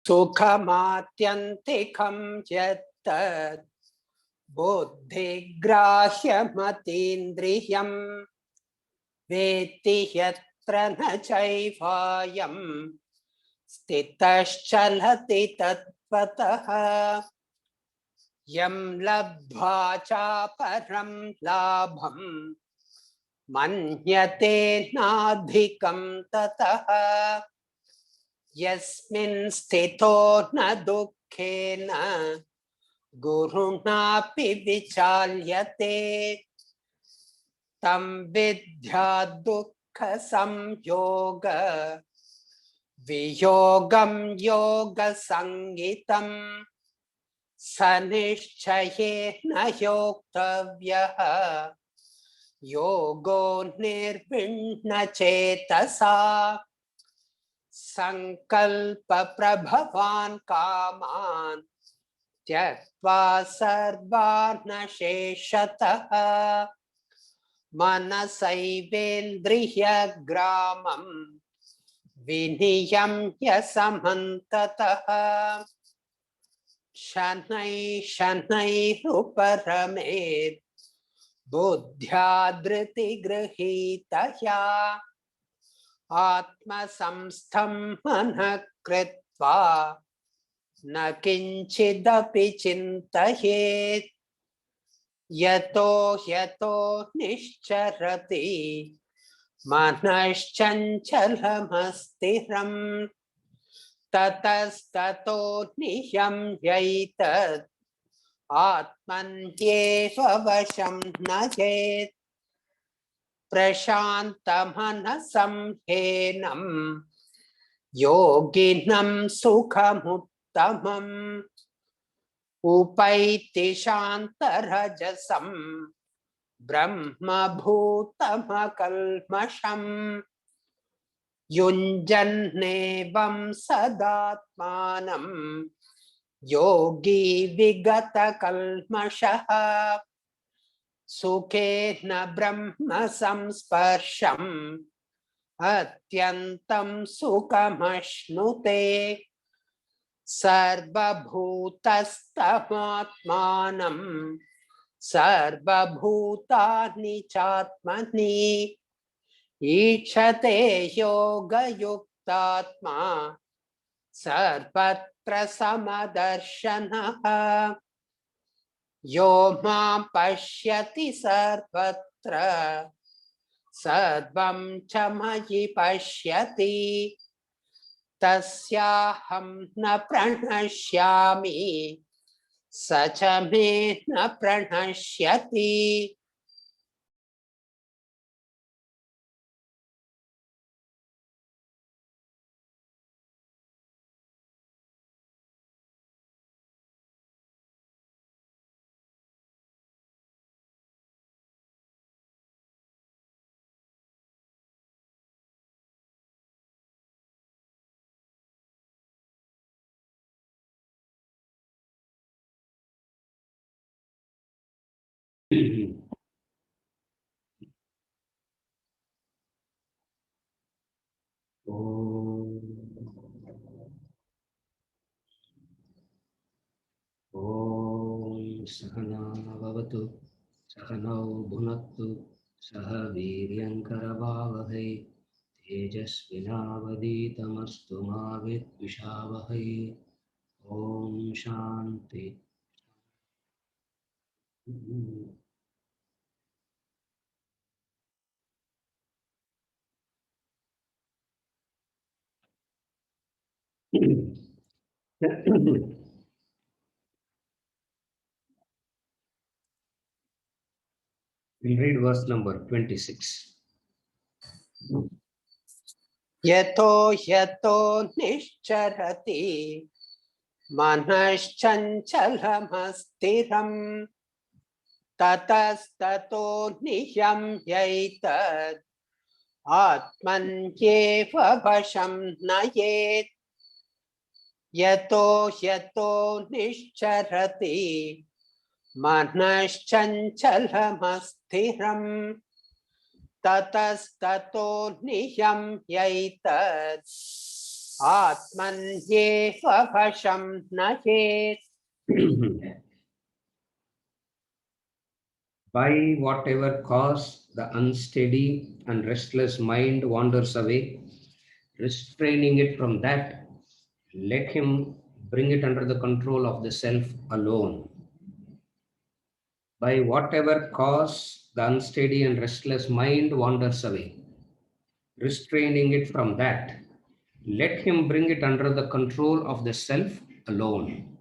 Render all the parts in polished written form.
सुखमात्यन्तिकं यत्तत् बुद्धिग्राह्यमतीन्द्रियं वेत्ति यत्र न चैवायं स्थितश्चलति तत्त्वतः। यं लब्ध्वा चापरं लाभं मन्यते नाधिकं ततः। यस्मिन् स्थितो न दुःखेन गुरुणापि विचाल्यते तं विद्या दुःखसंयोग वियोगं योगसंज्ञितं स निश्चयेन योक्तव्यः योगो निर्विण्णचेतसा। संकल्प प्रभवान् कामान् त्यक्त्वा सर्वान् शेषतः मनसैवेन्द्रियग्रामं विनियम्य समन्ततः शनैः शनैरुपरमेत् बुद्ध्या धृतिगृहीतया आत्मसंस्थं मनः कृत्वा न किंचिदपि चिन्तयेत्। यतो यतो निश्चरति मनश्चञ्चलमस्थिरं ततस्ततो नियम्यैतत् आत्मन्येव वशं नयेत्। प्रशान्तमनसं ह्येनं योगिनं सुखमुत्तमम् उपैति शान्तरजसं ब्रह्मभूतमकल्मषम् युञ्जन्नेवं सदात्मानं योगी विगतकल्मषः सुखेन ब्रह्म संस्पर्शम् अत्यन्तं सुखमश्नुते सर्वभूतस्थमात्मानं सर्वभूतानि चात्मनि ईक्षते योगयुक्तात्मा सर्वत्र समदर्शनः यो मां पश्यति सर्वत्र सर्वं च मयि पश्यति तस्याहं न प्रणश्यामि स च मे न प्रणश्यति। सहना भवतु सहनौ भुनक्तु सह वीर्यङ्करवावहै तेजस्विनावधीतमस्तु मा विद्विषावहै। Om Shanti. We'll read verse number 26. यतो यतो निश्चरति मनश्चञ्चलमस्थिरं ततस्ततो नियम्यैतत् आत्मन्येव वशं नयेत्। यतो यतो निश्चरति मनश्चञ्चलमस्थिरं ततस्ततो नियम्यैतत् आत्मन्येव वशं नयेत् By whatever cause the unsteady and restless mind wanders away, restraining it from that, let him bring it under the control of the self alone. By whatever cause the unsteady and restless mind wanders away, restraining it from that, let him bring it under the control of the self alone.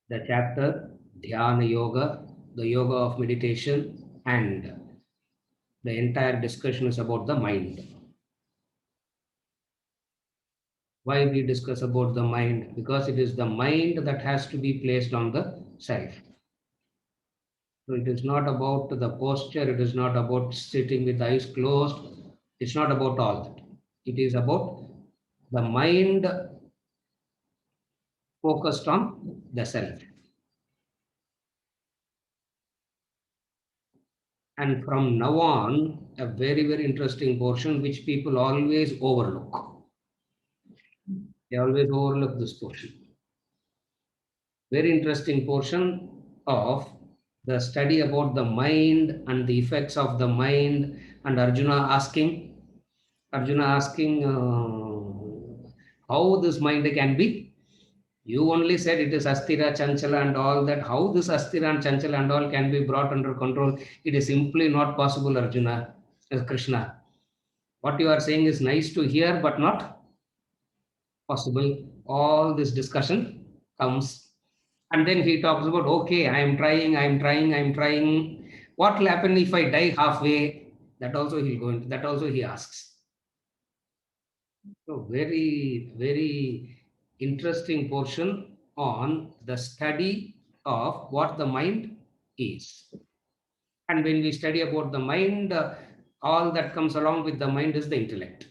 The chapter Dhyana Yoga, the yoga of meditation, and the entire discussion is about the mind. Why we discuss about the mind? Because it is the mind that has to be placed on the self. So it is not about the posture, it is not about sitting with eyes closed, it's not about all that. It is about the mind focused on the self. And from now on, a very, very interesting portion which people always overlook. They always overlook this portion. Very interesting portion of the study about the mind and the effects of the mind, and Arjuna asking how this mind can be. You only said it is Astira, Chanchala and all that. How this Astira and Chanchala and all can be brought under control? It is simply not possible, Arjuna, Krishna. What you are saying is nice to hear, but not possible. All this discussion comes. And then he talks about, okay, I am trying. What will happen if I die halfway? That also he'll go into, that also he asks. So very, very interesting portion on the study of what the mind is. And when we study about the mind, all that comes along with the mind is the intellect.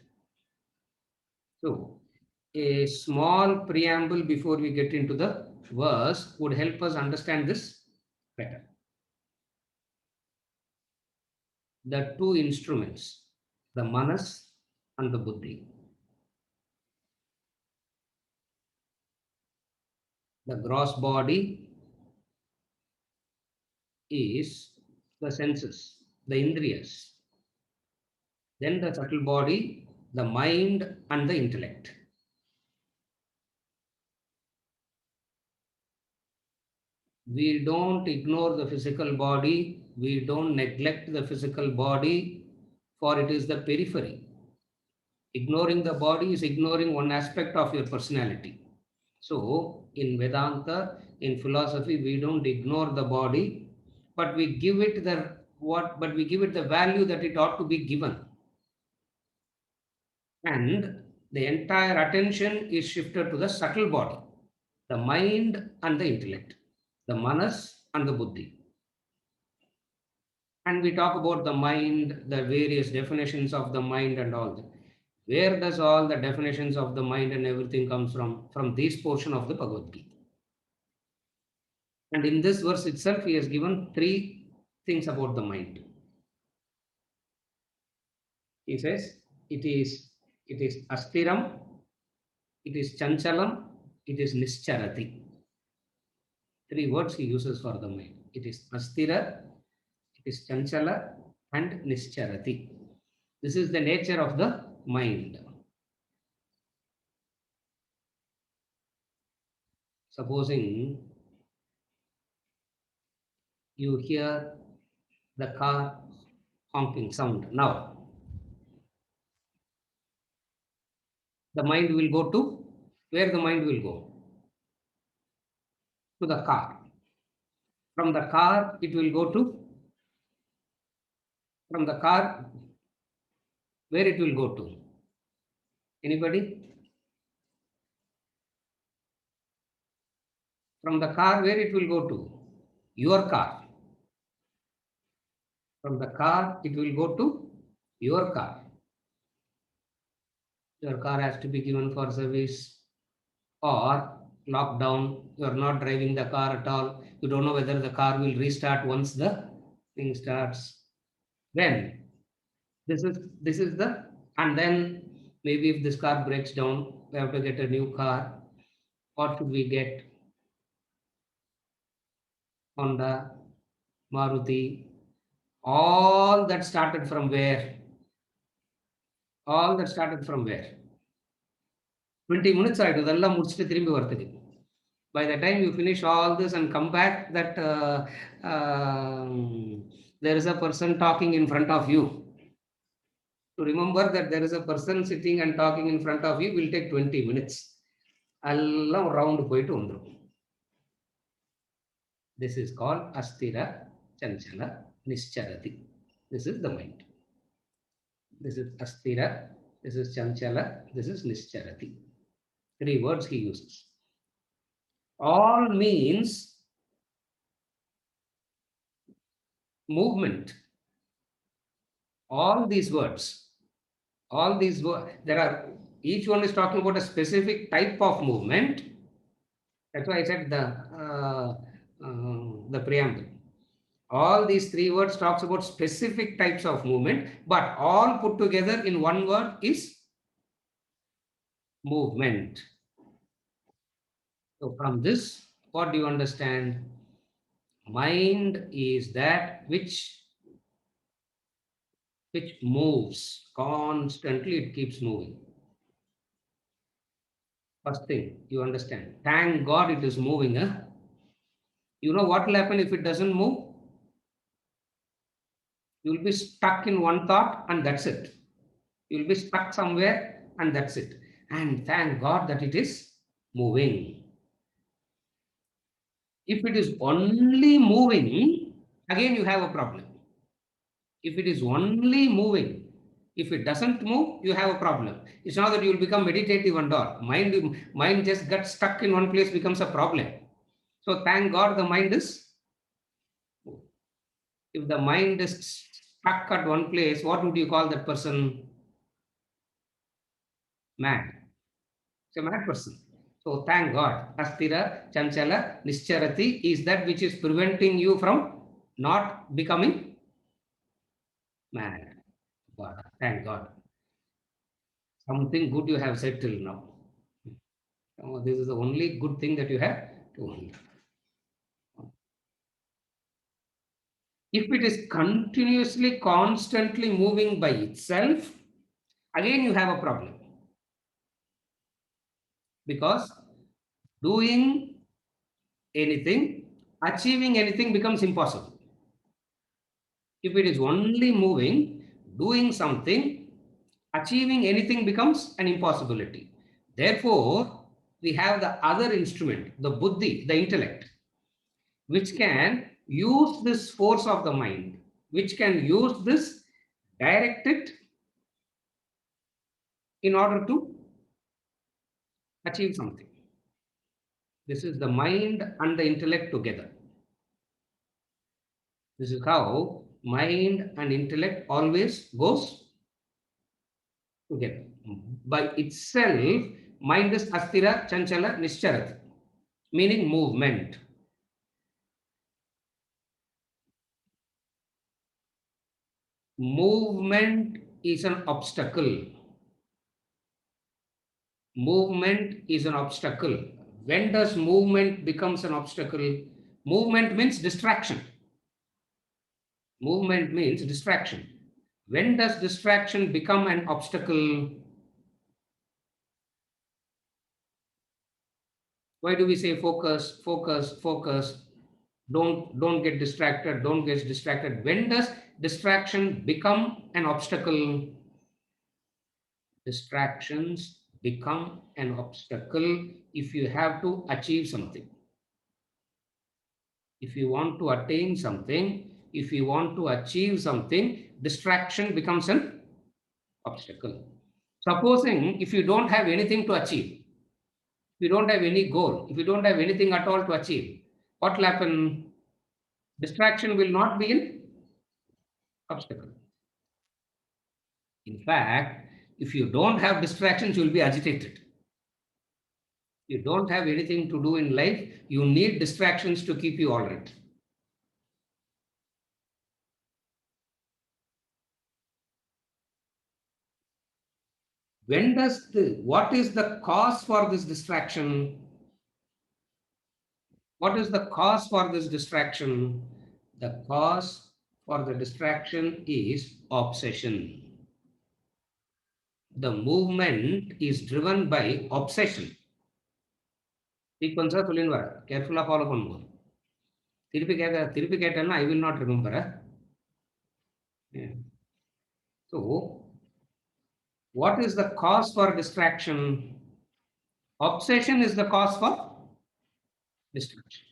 So a small preamble before we get into the verse would help us understand this better. The two instruments, the manas and the buddhi. The gross body is the senses, the indriyas. Then the subtle body, the mind and the intellect. We don't ignore the physical body, we don't neglect the physical body, for it is the periphery. Ignoring the body is ignoring one aspect of your personality. So in Vedanta, in philosophy, we don't ignore the body, but we give it the value that it ought to be given. And the entire attention is shifted to the subtle body, the mind and the intellect, the manas and the buddhi. And we talk about the mind, the various definitions of the mind and all that. Where does all the definitions of the mind and everything comes from? From this portion of the Bhagavad Gita. And in this verse itself, he has given three things about the mind. He says, it is astiram, it is chanchalam, it is nischarati. Three words he uses for the mind. It is astira, it is chanchala, and nischarati. This is the nature of the mind. Supposing you hear the car honking sound now, the mind will go to where the mind will go? To the car. From the car, it will go to, from the car, where it will go to? Anybody? From the car, where it will go to? Your car. From the car, it will go to your car. Your car has to be given for service or locked down. You are not driving the car at all. You don't know whether the car will restart once the thing starts. Then This is the, and then maybe if this car breaks down, we have to get a new car. What should we get? Honda, Maruti. All that started from where? All that started from where? 20 minutes ஆயிடுது இதெல்லாம் முடிச்சுட்டு திரும்பி வரதுக்கு. By the time you finish all this and come back, that there is a person talking in front of you. To remember that there is a person sitting and talking in front of you will take 20 minutes. எல்லாம் round போயிட்டு வந்துரும். This is called Asthira, Chanchala, Nischarati. This is the mind. This is Asthira, this is Chanchala, this is Nischarati. 3 words he uses. All means movement. All these words, there are, each one is talking about a specific type of movement. That's why I said the preamble. All these 3 words talks about specific types of movement, but all put together in one word is movement. So from this, what do you understand? Mind is that which moves constantly, it keeps moving. First thing you understand, thank God it is moving. You know what will happen if it doesn't move? You will be stuck in one thought and that's it. You will be stuck somewhere and that's it. And thank God that it is moving. If it is only moving, again you have a problem. If it is only moving, if it doesn't move, you have a problem. It's not that you will become meditative and all. Mind just gets stuck in one place, becomes a problem. So thank God the mind is. If the mind is stuck at one place, what would you call that person? Mad. It's a mad person. So thank God, Asthira, Chanchala, Nischarati is that which is preventing you from not becoming mad. God, thank God. Something good you have said till now. Oh, this is the only good thing that you have told. If it is continuously, constantly moving by itself, again you have a problem. Because doing anything, achieving anything becomes impossible. If it is only moving, doing something, achieving anything becomes an impossibility. Therefore, we have the other instrument, the buddhi, the intellect, which can use this force of the mind, which can use this, direct it in order to achieve something. This is the mind and the intellect together. This is how mind and intellect always goes together. By itself, mind is Asthira, Chanchala, Nischarati, meaning movement. Movement is an obstacle. Movement is an obstacle. When does movement becomes an obstacle? Movement means distraction. Movement means distraction. When does distraction become an obstacle? Why do we say focus, focus, focus? Don't get distracted, don't get distracted. When does distraction become an obstacle? Distractions become an obstacle if you have to achieve something. If you want to attain something, if you want to achieve something, distraction becomes an obstacle. Supposing if you don't have anything to achieve, if you don't have any goal, if you don't have anything at all to achieve, what will happen? Distraction will not be an obstacle. In fact, if you don't have distractions, you will be agitated. You don't have anything to do in life, you need distractions to keep you all right. When does what is the cause for this distraction? What is the cause for this distraction? The cause for the distraction is obsession. The movement is driven by obsession. Sequence சொல்லின்னு வர கேர்ஃபுல்லா follow பண்ணுவோம். திருப்பி கேட்டேன்னா I will not remember. Yeah. So, what is the cause for distraction? Obsession is the cause for distraction.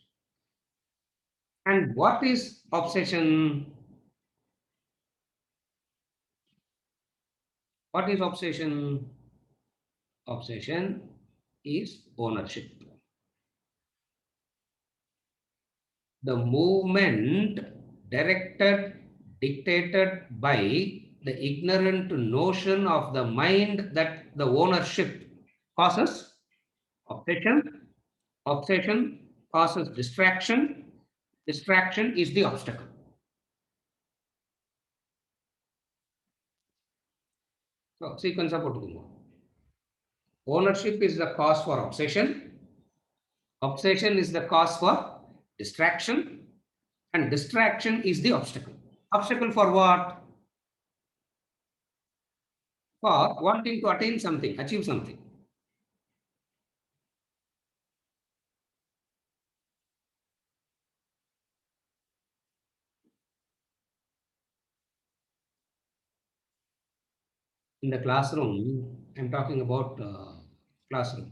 And what is obsession? What is obsession? Obsession is ownership. The movement dictated by the ignorant notion of the mind that the ownership causes obsession. Obsession causes distraction. Distraction is the obstacle. So, sequence of ownership is the cause for obsession. Obsession is the cause for distraction. And distraction is the obstacle. Obstacle for what? For wanting to attain something, achieve something. In the classroom, I'm talking about classroom.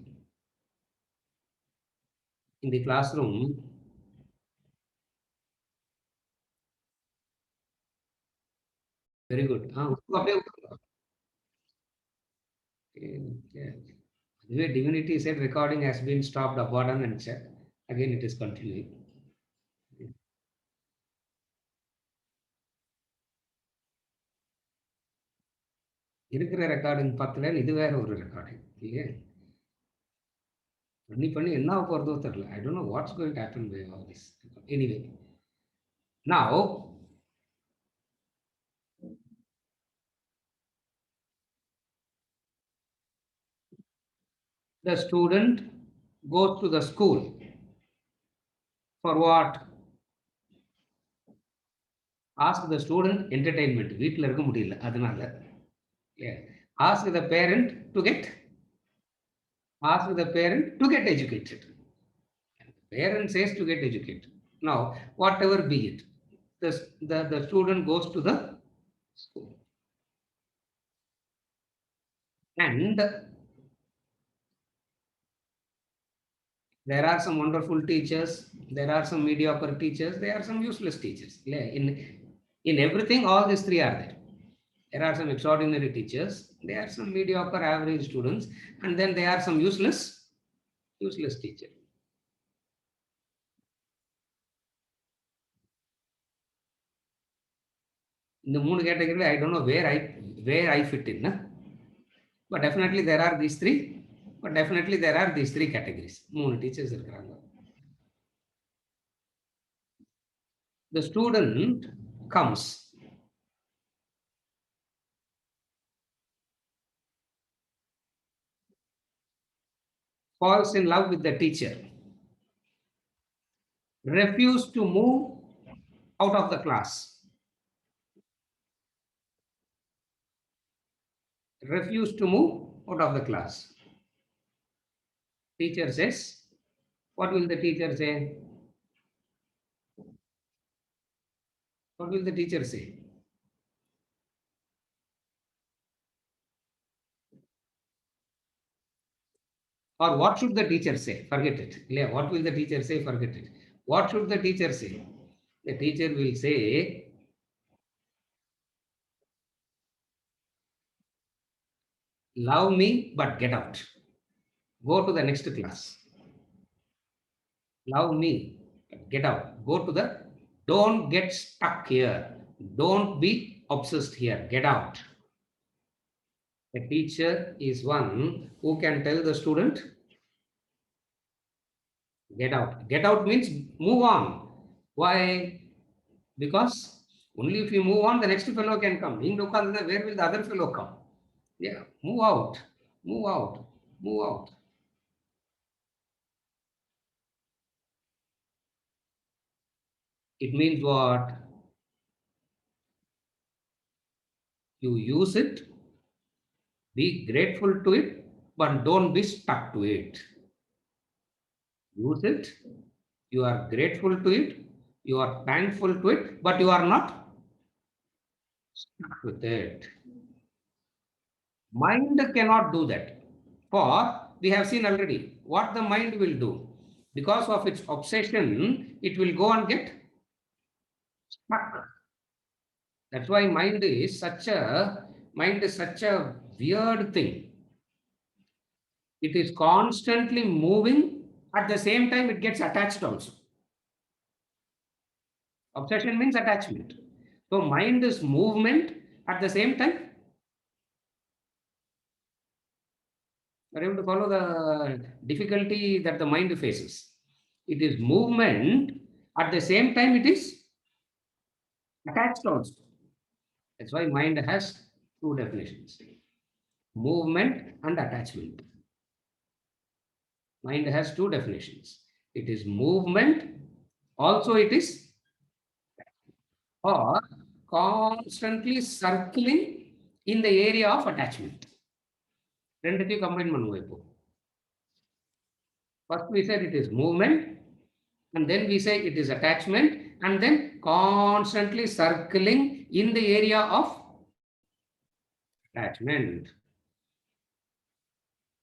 In the classroom, very good. The way divinity said recording has been stopped, abandoned and checked. Again, it is continuing. இருக்கிற recording பத்துல இது வேற ஒரு recording இல்லையா பண்ணி என்ன போறதோ தெரியல. I don't know what's going to happen with all this. Anyway, now the student goes to the school for what? Ask the student entertainment. வீட்டில் இருக்க முடியல அதனால. Ask the parent to get educated. The parent says to get educated. Now, whatever be it, the student goes to the school. And there are some wonderful teachers, there are some mediocre teachers, there are some useless teachers. In everything, all these three are there. There are some extraordinary teachers, there are some mediocre average students, and then there are some useless teachers. In the moon category, I don't know where I fit in. But definitely there are these three. Categories. Moon teachers. The student comes. Falls in love with the teacher. Refuse to move out of the class. Refuse to move out of the class. Teacher says, what will the teacher say? What will the teacher say? Or what should the teacher say? Forget it. What will the teacher say? Forget it. What should the teacher say? The teacher will say, love me, but get out. Go to the next class. Love me, get out. Go to the, don't get stuck here. Don't be obsessed here. Get out. The teacher is one who can tell the student, get out. Get out means move on. Why? Because only if you move on, the next fellow can come. Where will the other fellow come? Yeah, move out. Move out. Move out. It means what? You use it, be grateful to it, but don't be stuck to it. Use it, you are grateful to it, you are thankful to it, but you are not stuck with it. Mind cannot do that. For we have seen already what the mind will do. Because of its obsession, it will go and get stuck. That's why mind is such a weird thing. It is constantly moving, at the same time it gets attached also. Obsession means attachment. So mind is movement, at the same time are able to follow the difficulty that the mind faces. It is movement, at the same time it is attached also. That's why mind has two definitions: movement and attachment. Mind has two definitions. It is movement, also it is, or constantly circling in the area of attachment. ரெண்டுத்தையும் combine பண்ணுவோம் இப்போ. First we said it is movement, and then we say it is attachment, and then constantly circling in the area of attachment.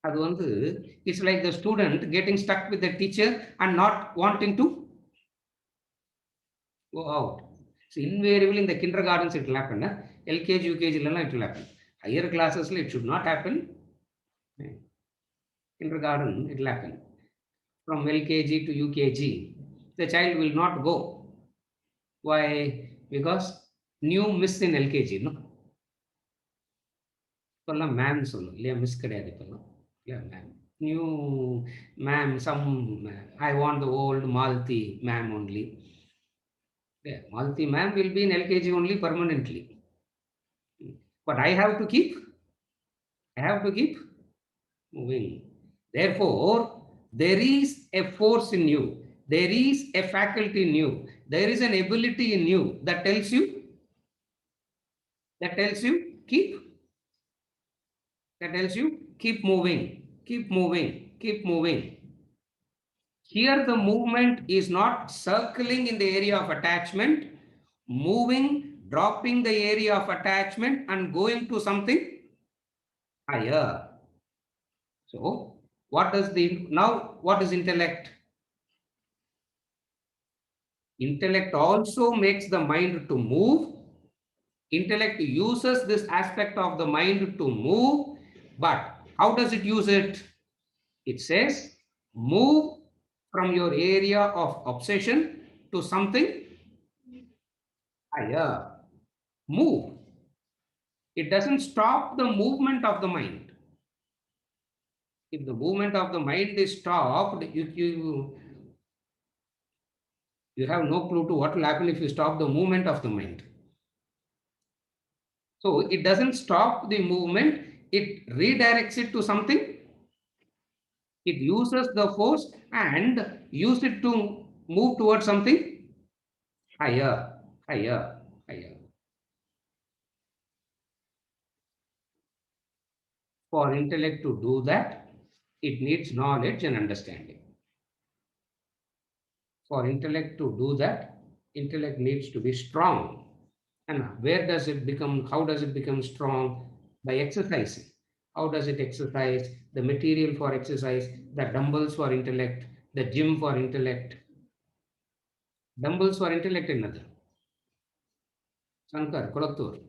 அது வந்து, it's like the student getting stuck with the teacher and not wanting to go out. So invariably in the kindergartens it will happen. LKG, UKG it will happen. Higher classes it should not happen. Kindergarten it will happen. From LKG to UKG, the child will not go. Why? Because new miss in LKG, no? இப்பெல்லாம் ma'am சொல்லும் இல்லையா, miss கிடையாது இப்பெல்லாம். Yeah, ma'am. New ma'am, some, I want the old Malti ma'am only. Yeah, Malti ma'am will be in LKG only permanently. But I have to keep moving. Therefore, there is a force in you. There is a faculty in you. There is an ability in you that tells you keep moving, keep moving, keep moving. Here the movement is not circling in the area of attachment, moving, dropping the area of attachment and going to something higher. So what is intellect? Intellect also makes the mind to move. Intellect uses this aspect of the mind to move, but how does it use it? It says move from your area of obsession to something higher. Move. It doesn't stop the movement of the mind. If the movement of the mind is stopped, you have no clue to what will happen if you stop the movement of the mind. So it doesn't stop the movement, it redirects it to something. It uses the force and use it to move towards something higher, higher, higher. For intellect to do that, it needs knowledge and understanding. For intellect to do that, intellect needs to be strong. And where does it become, how does it become strong? By exercising. How does it exercise? The material for exercise, the dumbbells for intellect, the gym for intellect. Dumbbells for intellect another. Shankar, Kolattur.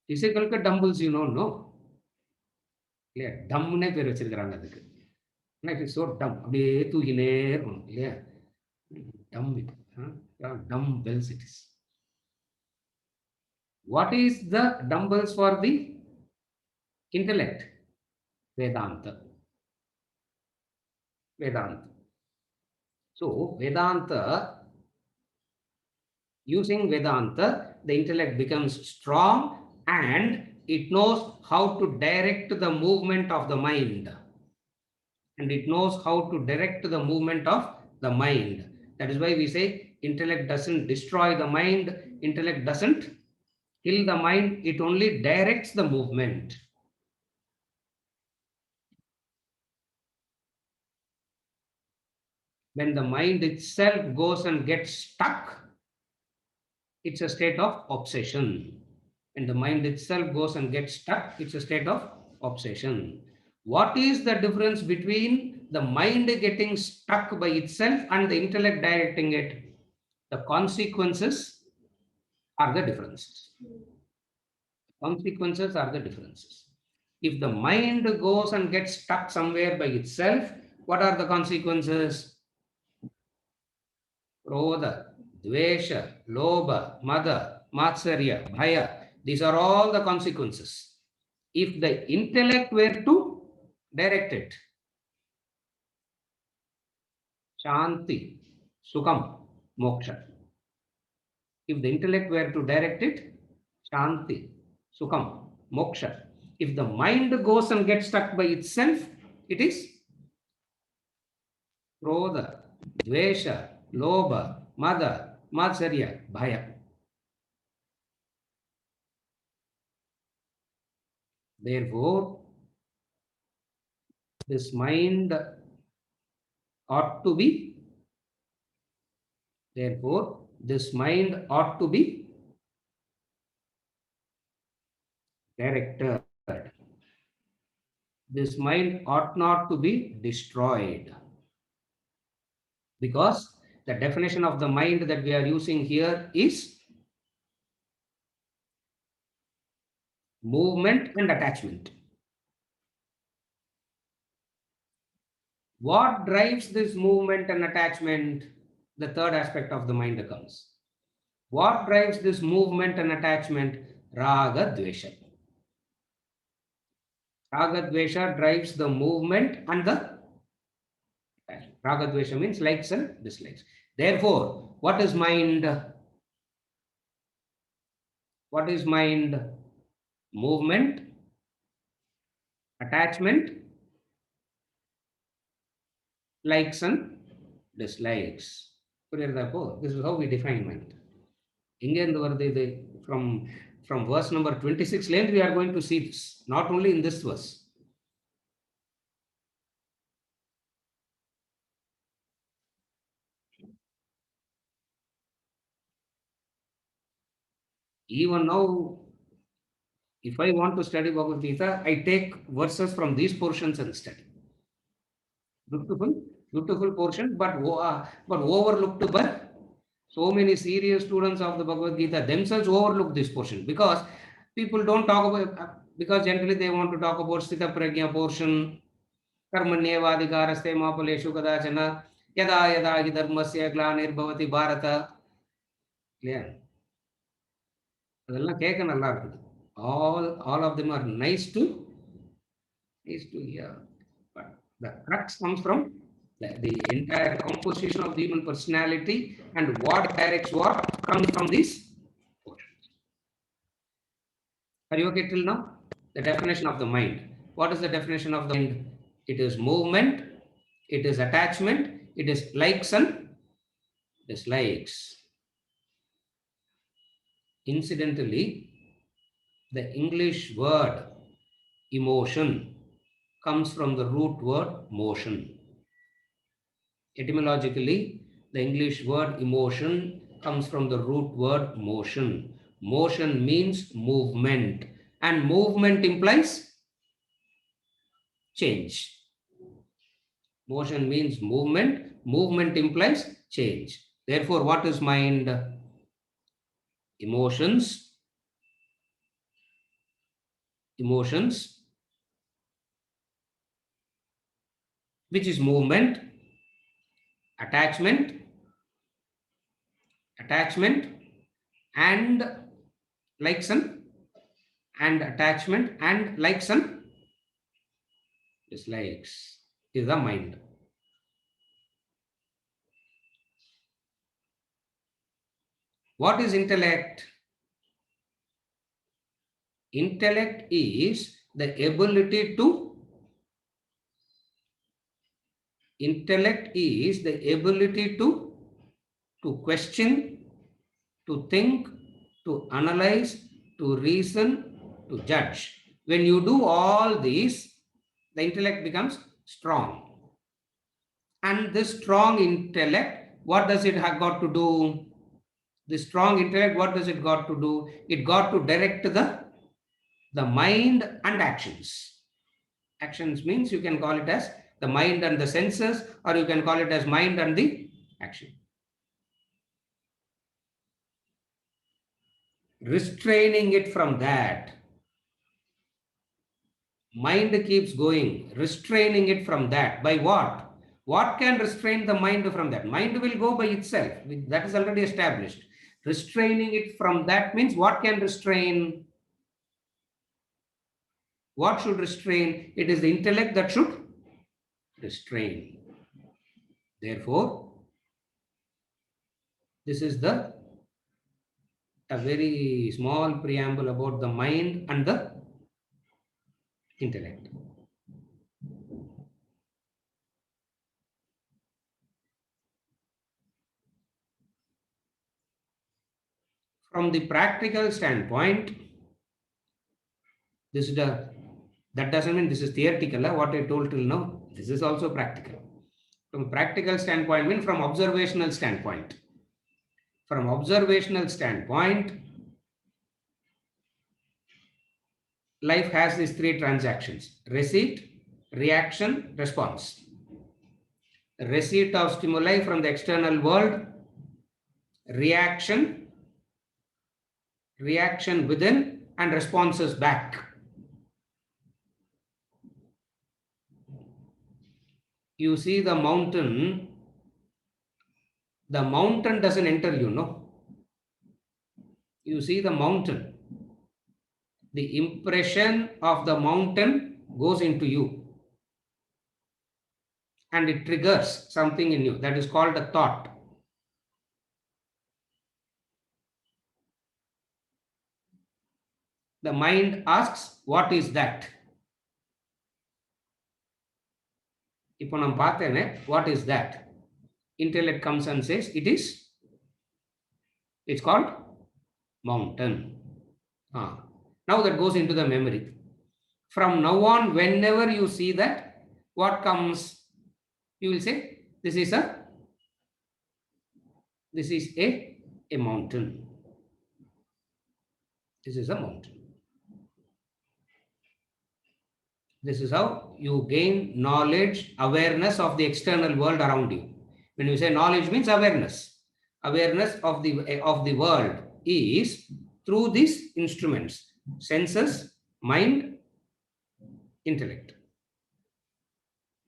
Physical dumbbells, you know, no? Yeah, dumb ne பேர் வச்சிருக்காங்க அதுக்கு. It is so dumb. அப்படியே தூக்கினே இருக்கணும் இல்லையா? Dumb it. Dumbbells it is. What is the dumbbells for the intellect? Vedanta. Vedanta. So Vedanta, using Vedanta, the intellect becomes strong and it knows how to direct the movement of the mind. And it knows how to direct the movement of the mind. That is why we say intellect doesn't destroy the mind, intellect doesn't kill the mind, it only directs the movement. When the mind itself goes and gets stuck, it's a state of obsession. When the mind itself goes and gets stuck, it's a state of obsession. What is the difference between the mind getting stuck by itself and the intellect directing it? The consequences are the differences. Consequences are the differences. If the mind goes and gets stuck somewhere by itself, what are the consequences? Krodha, Dvesha, Lobha, Mada, Matsarya, Bhaya. These are all the consequences. If the intellect were to direct it, Shanti, Sukham, Moksha. If the intellect were to direct it, Shanti, Sukham, Moksha. If the mind goes and gets stuck by itself, it is Krodha, Dvesha, Lobha, Mada, Matsarya, Bhaya. Therefore, this mind ought to be, therefore, this mind ought to be directed. This mind ought not to be destroyed. Because the definition of the mind that we are using here is movement and attachment. What drives this movement and attachment? The third aspect of the mind comes. What drives this movement and attachment? Raga Dvesha. Raga Dvesha drives the movement and the attachment. Raga Dvesha means likes and dislikes. Therefore, what is mind? What is mind? Movement, attachment, likes and dislikes. புரியுறதாப்போ? This is how we define mind. எங்கேருந்து வருது இது? From verse number 26 length we are going to see this, not only in this verse. Even now, if I want to study Bhagavad Gita, I take verses from these portions and study. Beautiful, beautiful portion, but overlooked by so many serious students of the Bhagavad Gita themselves overlook this portion because people don't talk about, because generally they want to talk about Sthita Prajna portion, Karmanyevadhikaraste mapaleshu kadachana, yada yada hi dharmasya glanirбhavati bharata. Clear? அதெல்லாம் கேட்க நல்லா இருக்குது. All of them are nice to hear. But the crux comes from the entire composition of the human personality and what directs what comes from these portions. Are you okay till now? The definition of the mind. What is the definition of the mind? It is movement, it is attachment, it is likes and dislikes. Incidentally, the English word emotion comes from the root word motion. Etymologically, the English word emotion comes from the root word motion. Motion means movement, and movement implies change. Motion means movement, movement implies change. Therefore, what is mind? Emotions, which is movement, attachment, and likes and attachment and likes and dislikes is the mind. What is intellect? Intellect is the ability to question, to think, to analyze, to reason, to judge. When you do all these, the intellect becomes strong. And this strong intellect, what does it have got to do? The strong intellect, what does it got to do? It got to direct the mind and actions. Actions means you can call it as the mind and the senses, or you can call it as mind and the action. Restraining it from that. Mind keeps going, restraining it from that. By what? What can restrain the mind from that? Mind will go by itself. That is already established. Restraining it from that means what can restrain? What should restrain? It is the intellect that should restrain. Therefore, this is a very small preamble about the mind and the intellect. From the practical standpoint, that doesn't mean this is theoretical. What I told till now, this is also practical. From practical standpoint, mean from observational standpoint. From observational standpoint, life has these three transactions: receipt, reaction, response. Receipt of stimuli from the external world, reaction within, and responses back. You see the mountain doesn't enter you, no? You see the mountain. The impression of the mountain goes into you. And it triggers something in you. That is called a thought. The mind asks, what is that? இப்போ நான் பார்த்தேனே, what is that? Intellect comes and says, it's called mountain. Now that goes into the memory. From now on, whenever you see that, what comes? You will say, this is a mountain. This is a mountain. This is how you gain knowledge, awareness of the external world around you. When you say knowledge means awareness. Awareness of the world is through these instruments: senses, mind, intellect.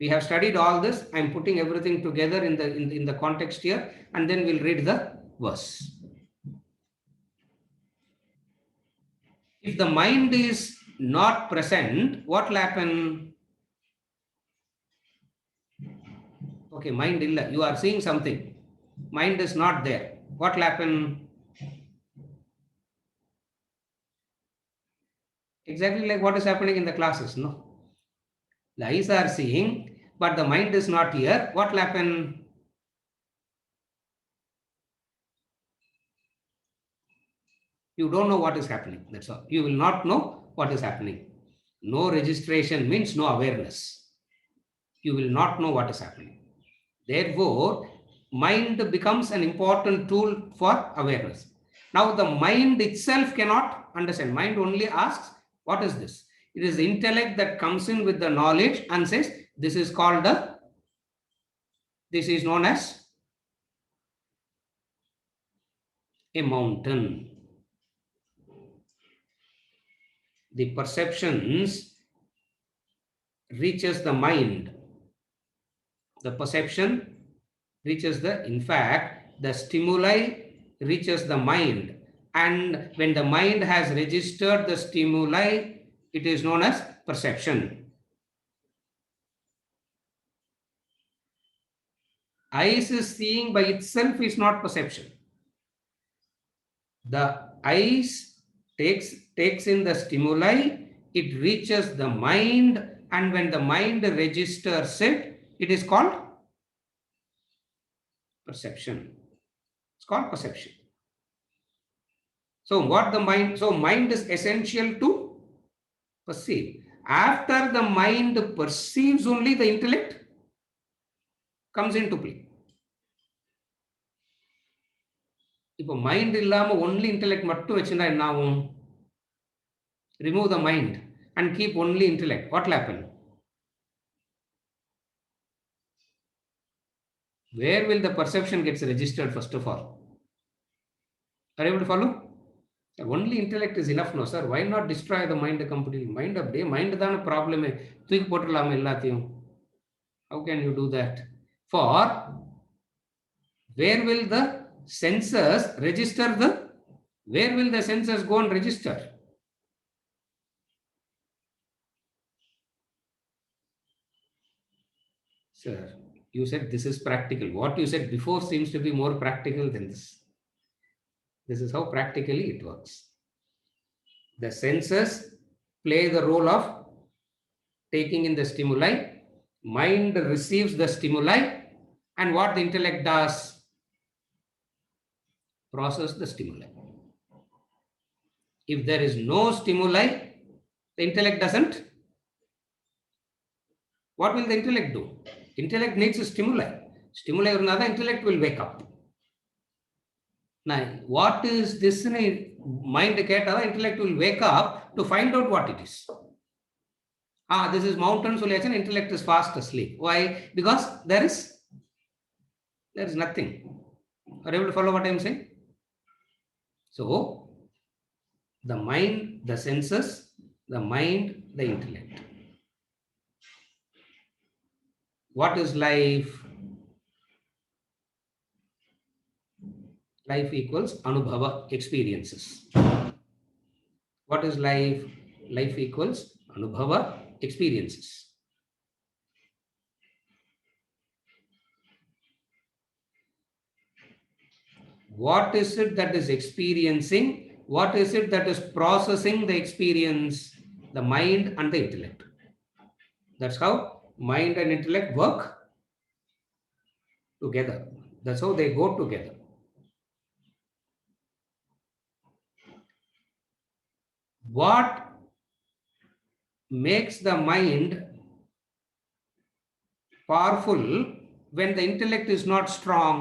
We have studied all this. I'm putting everything together in the context here, and then we'll read the verse. If the mind is not present, what will happen? Okay, mind illa. You are seeing something. Mind is not there. What will happen? Exactly like what is happening in the classes, no? The eyes are seeing, but the mind is not here. What will happen? You don't know what is happening. That's all. You will not know what is happening. No registration means no awareness. You will not know what is happening. Therefore, mind becomes an important tool for awareness. Now, the mind itself cannot understand. Mind only asks, what is this? It is the intellect that comes in with the knowledge and says, this is known as a mountain. The perceptions reaches the mind. The perception reaches in fact, the stimuli reaches the mind. And when the mind has registered the stimuli, it is known as perception. Eyes is seeing by itself is not perception. The eyes takes takes in the stimuli, it reaches the mind, and when the mind registers it, it is called perception. It's called perception. So what the mind, so mind is essential to perceive. After the mind perceives, only the intellect comes into play. இப்போ mind இல்லாம only intellect மட்டும் வச்சுன்னா என்ன ஆகும்? Remove the mind and keep only intellect. What will happen? Where will the perception gets registered first of all? Are you able to follow? Only intellect is enough, no sir. Why not destroy the mind completely? Mind அப்படியே mind தான problem. தூக்கி போட்டுடலாமே எல்லாத்தையும். How can you do that? For where will the sensors register the, where will the sensors go and register? Sir, you said this is practical. What you said before seems to be more practical than this. This is how practically it works. The senses play the role of taking in the stimuli. Mind receives the stimuli, and what the intellect does? Process the stimuli. If there is no stimuli, the intellect doesn't. What will the intellect do? Intellect needs a stimuli. Stimuli or another, intellect will wake up. Now, what is this? Mind கேட்டா intellect will wake up to find out what it is. This is mountain solation. Intellect is fast asleep. Why? Because there is nothing. Are you able to follow what I am saying? So, the mind, the senses, the mind, the intellect. What is life? Life equals anubhava, experiences. What is life? Life equals anubhava, experiences. What is it that is experiencing? What is it that is processing the experience? The mind and the intellect. That's how mind and intellect work together. That's how they go together. What makes the mind powerful when the intellect is not strong?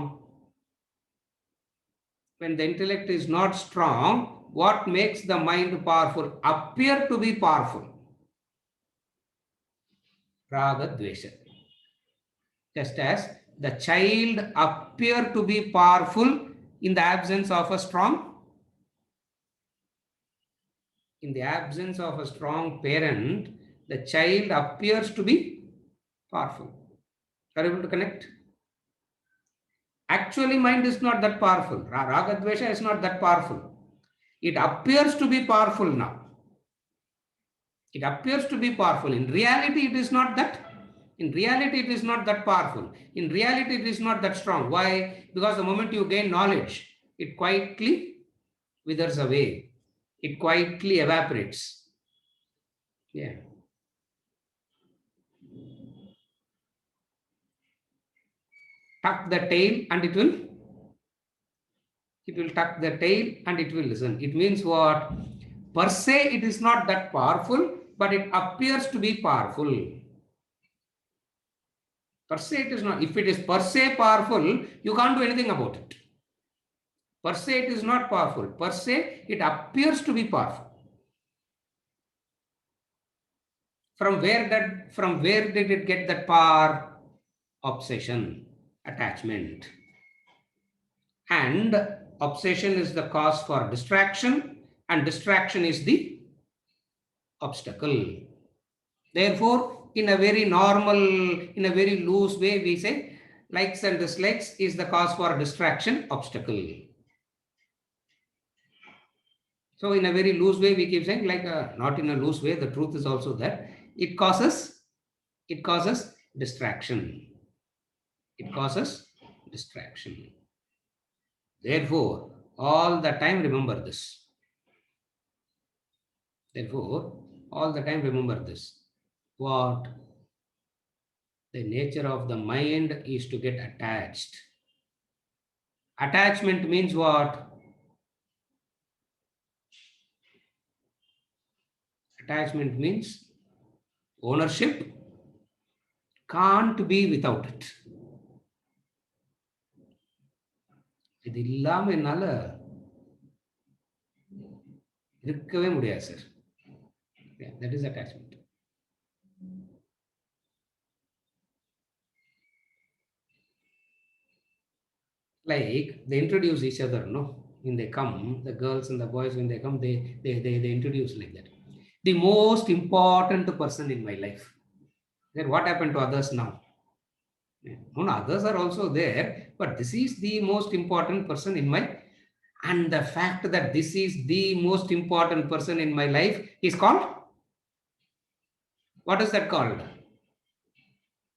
When the intellect is not strong, what makes the mind powerful? Appear to be powerful. Raga dvesha. Just as the child appear to be powerful in the absence of a strong, in the absence of a strong parent, the child appears to be powerful. Are you able to connect? Actually, mind is not that powerful. Raga dvesha is not that powerful. It appears to be powerful now. It appears to be powerful. In reality, it is not that. In reality, it is not that powerful. In reality, it is not that strong. Why? Because the moment you gain knowledge, it quietly withers away. It quietly evaporates. Yeah. Tuck the tail and it will tuck the tail and it will listen. It means what? Per se, it is not that powerful, but it appears to be powerful. Per se, it is not. If it is per se powerful, you can't do anything about it. Per se, it is not powerful. Per se, it appears to be powerful. From where did it get that power? Obsession, attachment. And obsession is the cause for distraction, and distraction is the obstacle. Therefore, in a very normal, in a very loose way, we say likes and dislikes is the cause for distraction, obstacle. So in a very loose way, we keep saying not in a loose way, the truth is also that it causes distraction. It causes distraction. Therefore, all the time remember this. Therefore, all the time remember this. What? The nature of the mind is to get attached. Attachment means what? Attachment means ownership can't be without it. இது இல்லாம என்னால இருக்கவே முடியாது sir. That is attachment. Like they introduce each other, no? When they come, the girls and the boys, when they come, they introduce like that. The most important person in my life. Then what happened to others now? No, others are also there, but this is the most important person in my, and the fact that this is the most important person in my life is called, what is that called?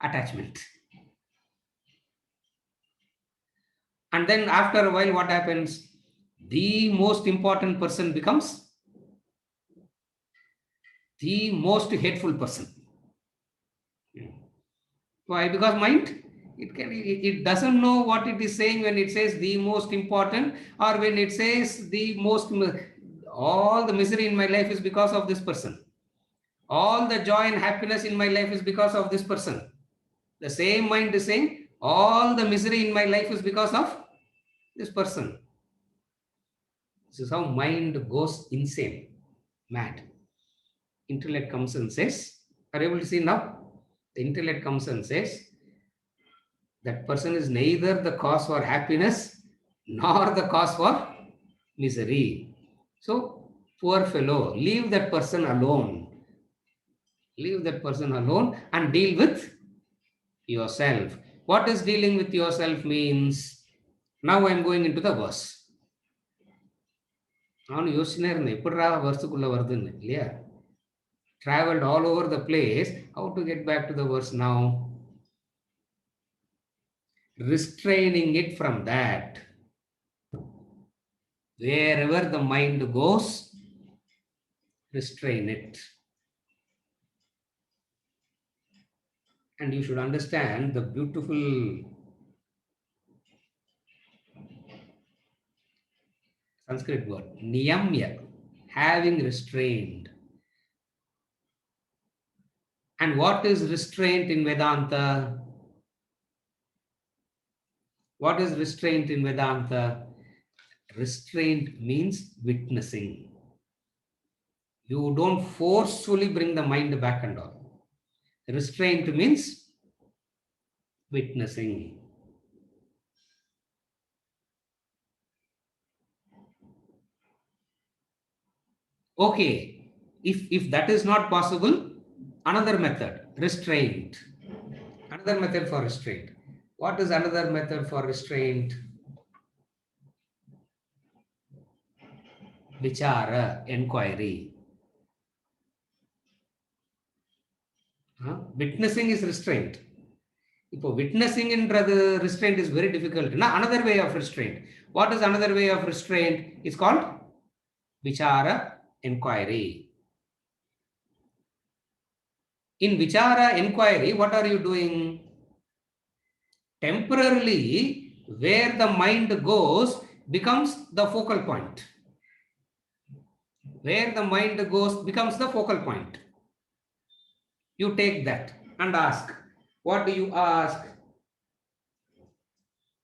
Attachment. And then after a while, what happens? The most important person becomes the most hateful person. Why? Because mind, it doesn't know what it is saying when it says the most important, or when it says the most, all the misery in my life is because of this person. All the joy and happiness in my life is because of this person. The same mind is saying all the misery in my life is because of this person. This is how mind goes insane, mad. Intellect comes and says, are you able to see now? The intellect comes and says, that person is neither the cause for happiness nor the cause for misery. So, poor fellow, leave that person alone. Leave that person alone and deal with yourself. What is dealing with yourself means? Now I am going into the verse. நான் யோசிச்சுனே இருந்தேன் எப்படிரா வருஷத்துக்குள்ள வருதுன்னு இல்லையா. Traveled all over the place. How to get back to the verse now? Restraining it from that. Wherever the mind goes, restrain it. And you should understand the beautiful Sanskrit word, niyamya, having restrained. And what is restraint in Vedanta? What is restraint in Vedanta? Restraint means witnessing. You don't forcefully bring the mind back and all. Restraint means witnessing. Okay, if that is not possible, another method, restraint. Another method for restraint. What is another method for restraint? Vichara, inquiry. Witnessing is restraint. If witnessing in restraint is very difficult. Now, another way of restraint. What is another way of restraint? It's called Vichara, inquiry. In Vichara, inquiry, what are you doing? Temporarily, where the mind goes becomes the focal point. Where the mind goes becomes the focal point. You take that and ask. What do you ask?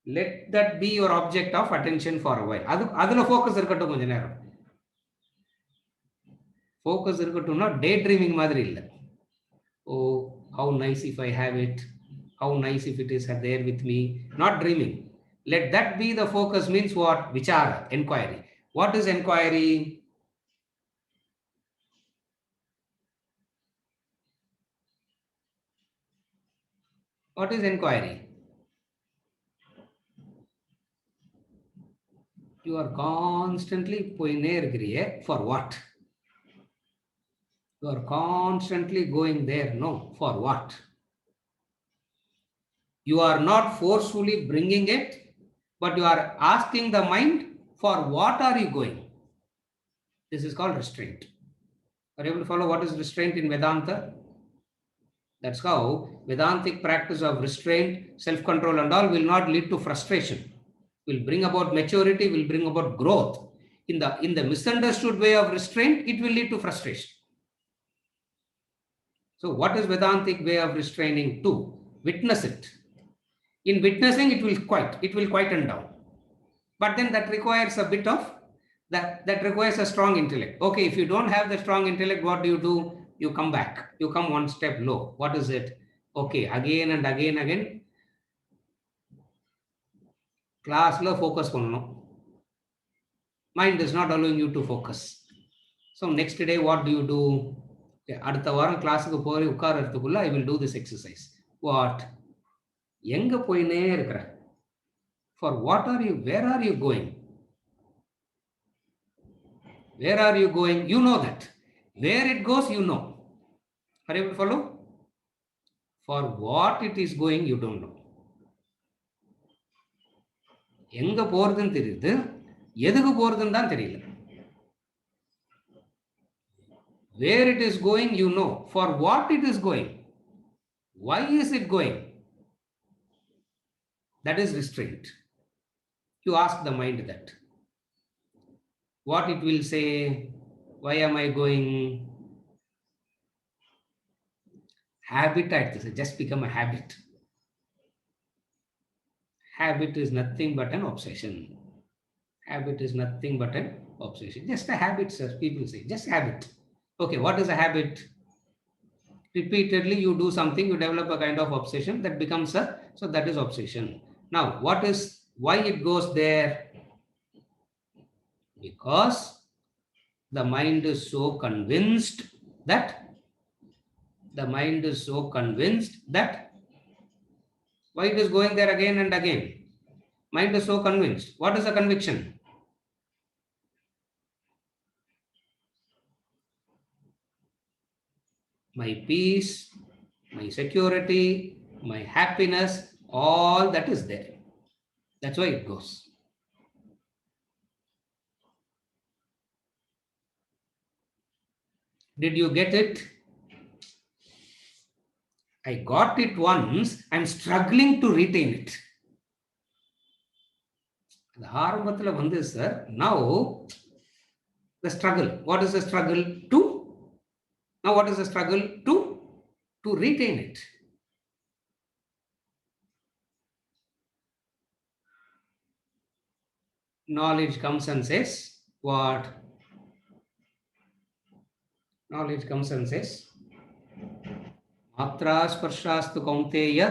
Let that be your object of attention for a while. Adula focus irukattum konja neram. Focus irukattumna daydreaming madri illa. Oh, how nice if I have it. How nice if it is there with me. Not dreaming. Let that be the focus means what? Vichara, inquiry. What is inquiry? What is inquiry? You are constantly for what? You are constantly going there, no? For what? You are not forcefully bringing it, but you are asking the mind, for what are you going? This is called restraint. Are you able to follow what is restraint in Vedanta? That's how Vedantic practice of restraint, self-control and all will not lead to frustration. Will bring about maturity, will bring about growth. In the misunderstood way of restraint, it will lead to frustration. So what is Vedantic way of restraining? To witness it. In witnessing, it will quieten down. But then that requires a bit of, that requires a strong intellect. Okay, if you don't have the strong intellect, what do? You come back. You come one step low. What is it? Okay, again and again. Class lo focus பண்ணணும். Mind is not allowing you to focus. So next day, what do? அடுத்த வாரம் கிளாஸுக்கு போய் உட்கார்றதுக்குள்ள I will do this exercise. What? எங்க போயினே இருக்கிற? For what are you? Where are you going? Where are you going? You know that. Where it goes, you know. Are you able to follow? For what it is going, you don't know. எங்க போறதுன்னு தெரியுது, எதுக்கு போறதுன்னு தான் தெரியல. Where it is going, you know. For what it is going. Why is it going? That is restraint. You ask the mind that. What it will say, why am I going? Habit, just become a habit. Habit is nothing but an obsession. Habit is nothing but an obsession. Just a habit, sir. People say, just habit. Okay, what is a habit? Repeatedly you do something, you develop a kind of obsession that becomes so that is obsession. Now, why it goes there? Because the mind is so convinced that why it is going there again and again. Mind is so convinced. What is the conviction? My peace, my security, my happiness, all that is there. That's why it goes. Did you get it? I got it once. I'm struggling to retain it. The ஆரம்பத்துல வந்து sir, now the struggle. What is the struggle? Now what is the struggle? To retain it. Knowledge comes and says, what? Knowledge comes and says, Matra sparshastu kaunteya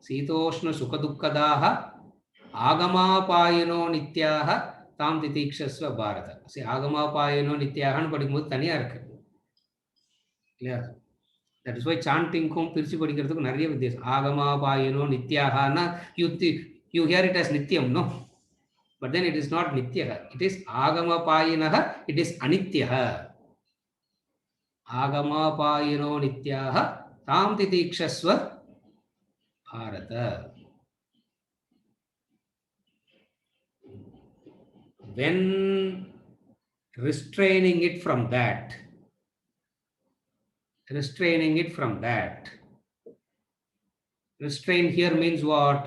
sitoshna sukadukkadaha ஆகமாபாயினோ நித்யாக தாம் திதீக்ஷஸ்வ பாரத. சரி, ஆகமாபாயினோ நித்யாகன்னு படிக்கும்போது தனியா இருக்கு இல்லையா? தட் இஸ் வை சாண்டிங்க்கும் பிரிச்சு படிக்கிறதுக்கும் நிறைய வித்தியாசம். ஆகமாபாயினோ நித்யாகனா யூ ஹியர் இட் அஸ் நித்யம், no, but then it is not நித்யக. இட் இஸ் ஆகமபாயினக, இட் இஸ் அனித்யக. ஆகமாபாயினோ நித்யாக தாம் திதீக்ஷஸ்வ பாரத. When restraining it from that, restrain here means what?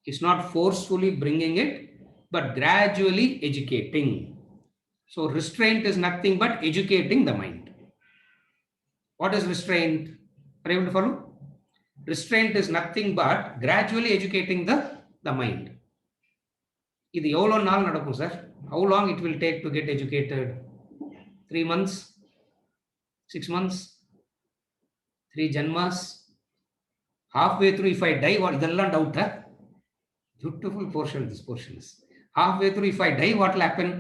It's not forcefully bringing it, but gradually educating. So restraint is nothing but educating the mind. What is restraint? Are you able to follow? Restraint is nothing but gradually educating the mind. இது எவ்வளோ நாள் நடக்கும் sir? How long it will take to get educated? 3 months, 6 months, 3 janmas, halfway through if I die, what? இதெல்லாம் doubt. Beautiful portion, this portion is. Halfway through if I die, what will happen?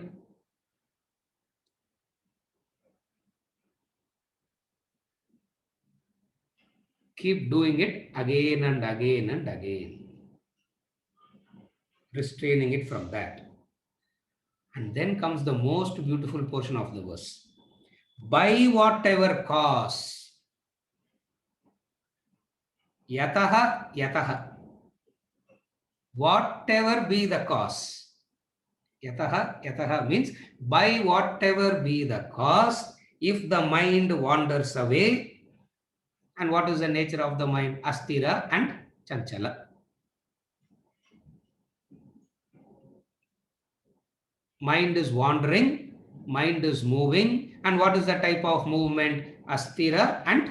Keep doing it again and again and again. Restraining it from that. And then comes the most beautiful portion of the verse. By whatever cause. Yataha. Whatever be the cause. Yataha means by whatever be the cause, If the mind wanders away, and what is the nature of the mind? Asthira and chanchala. Mind is wandering, mind is moving, and what is the type of movement? Asthira and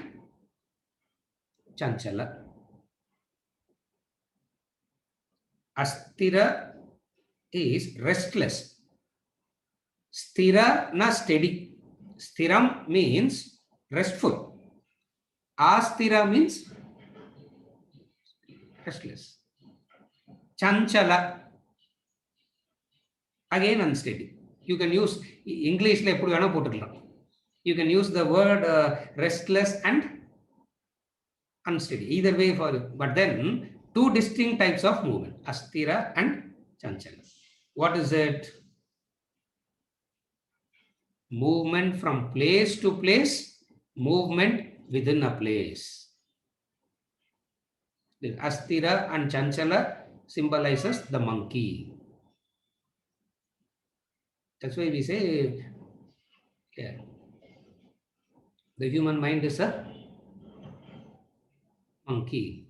chanchala. Asthira is restless. Sthira na steady. Sthiram means restful. Asthira means restless. Chanchala, again unsteady. You can use English. You can use the word restless and unsteady. Either way for you. But then two distinct types of movement, asthira and chanchala. What is it? Movement from place to place, movement within a place. The asthira and chanchala symbolizes the monkey. That's why we say, yeah, the human mind is a monkey.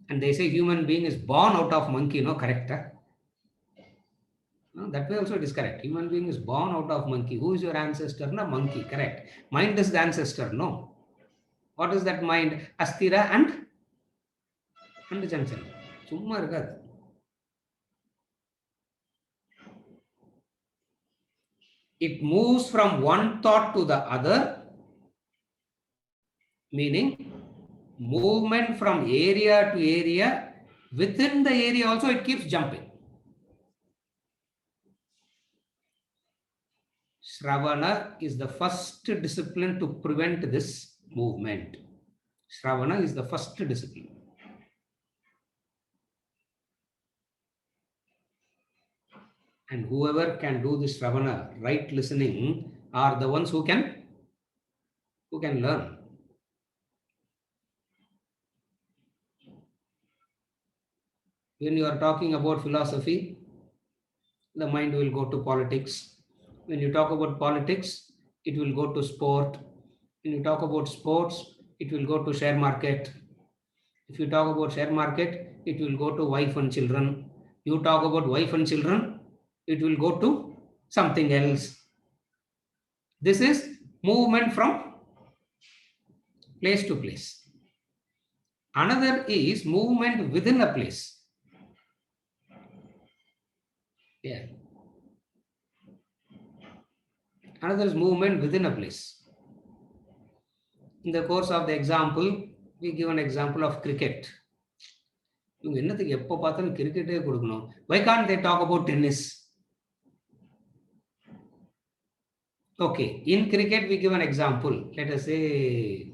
And they say human being is born out of monkey, no? Correct? Huh? No, that way also it is correct. Human being is born out of monkey. Who is your ancestor? No, monkey. Correct. Mind is the ancestor. No. What is that mind? Asthira and chanchala. Summa irukadu. It moves from one thought to the other, meaning movement from area to area. Within the area also it keeps jumping. Shravana is the first discipline to prevent this movement. Shravana is the first discipline. And whoever can do this Shravana, right listening, are the ones who can learn. When you are talking about philosophy, the mind will go to politics. When you talk about politics, it will go to sport. When you talk about sports, it will go to share market. If you talk about share market, it will go to wife and children. You talk about wife and children, it will go to something else. This is movement from place to place. Another is movement within a place. Yeah. Another is movement within a place. In the course of the example, we give an example of cricket. Why can't they talk about tennis? Okay, in cricket, we give an example. Let us say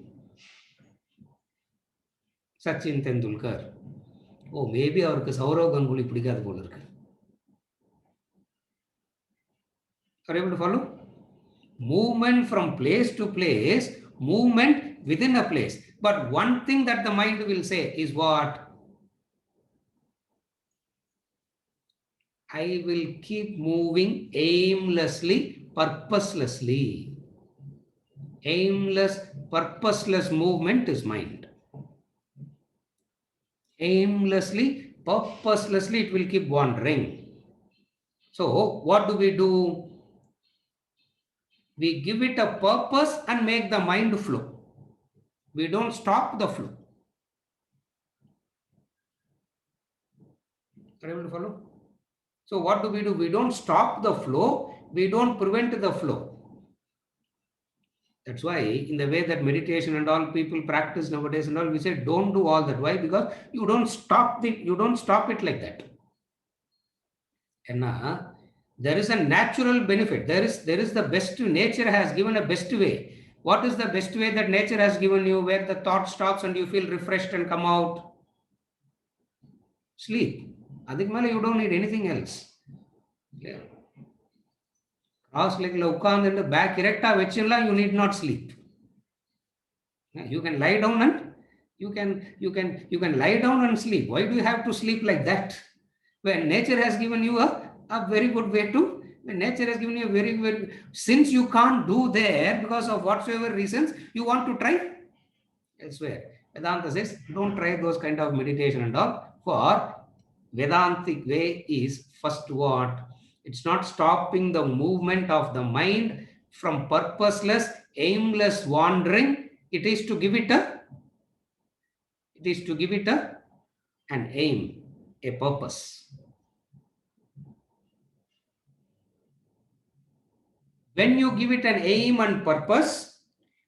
Sachin Tendulkar. Oh, maybe avarku Saurav Ganguly pidikadhu pol irukku. Are you able to follow? Movement from place to place, movement within a place. But one thing that the mind will say is what? I will keep moving aimlessly, purposelessly. Aimless, purposeless movement is mind. Aimlessly, purposelessly, it will keep wandering. So, what do? We give it a purpose and make the mind flow. We don't stop the flow. Are you able to follow? So what do? We don't stop the flow. We don't prevent the flow. That's why in the way that meditation and all people practice nowadays and all, we say don't do all that. Why? Because you don't stop it like that. And there is a natural benefit. There is the best. Nature has given a best way. What is the best way that nature has given you, where the thought stops and you feel refreshed and come out? Sleep. Adikmala, you don't need anything else. Yeah. Cross leg in the back erecta vechilla, you need not sleep. You can lie down and you can lie down and sleep. Why do you have to sleep like that? When nature has given you a very good way to When nature has given you a very, very, since you can't do there because of whatsoever reasons, you want to try elsewhere. Vedanta says, don't try those kind of meditation and all. For Vedantic way is first what? It's not stopping the movement of the mind from purposeless, aimless wandering. It is to give it an aim, a purpose. When you give it an aim and purpose,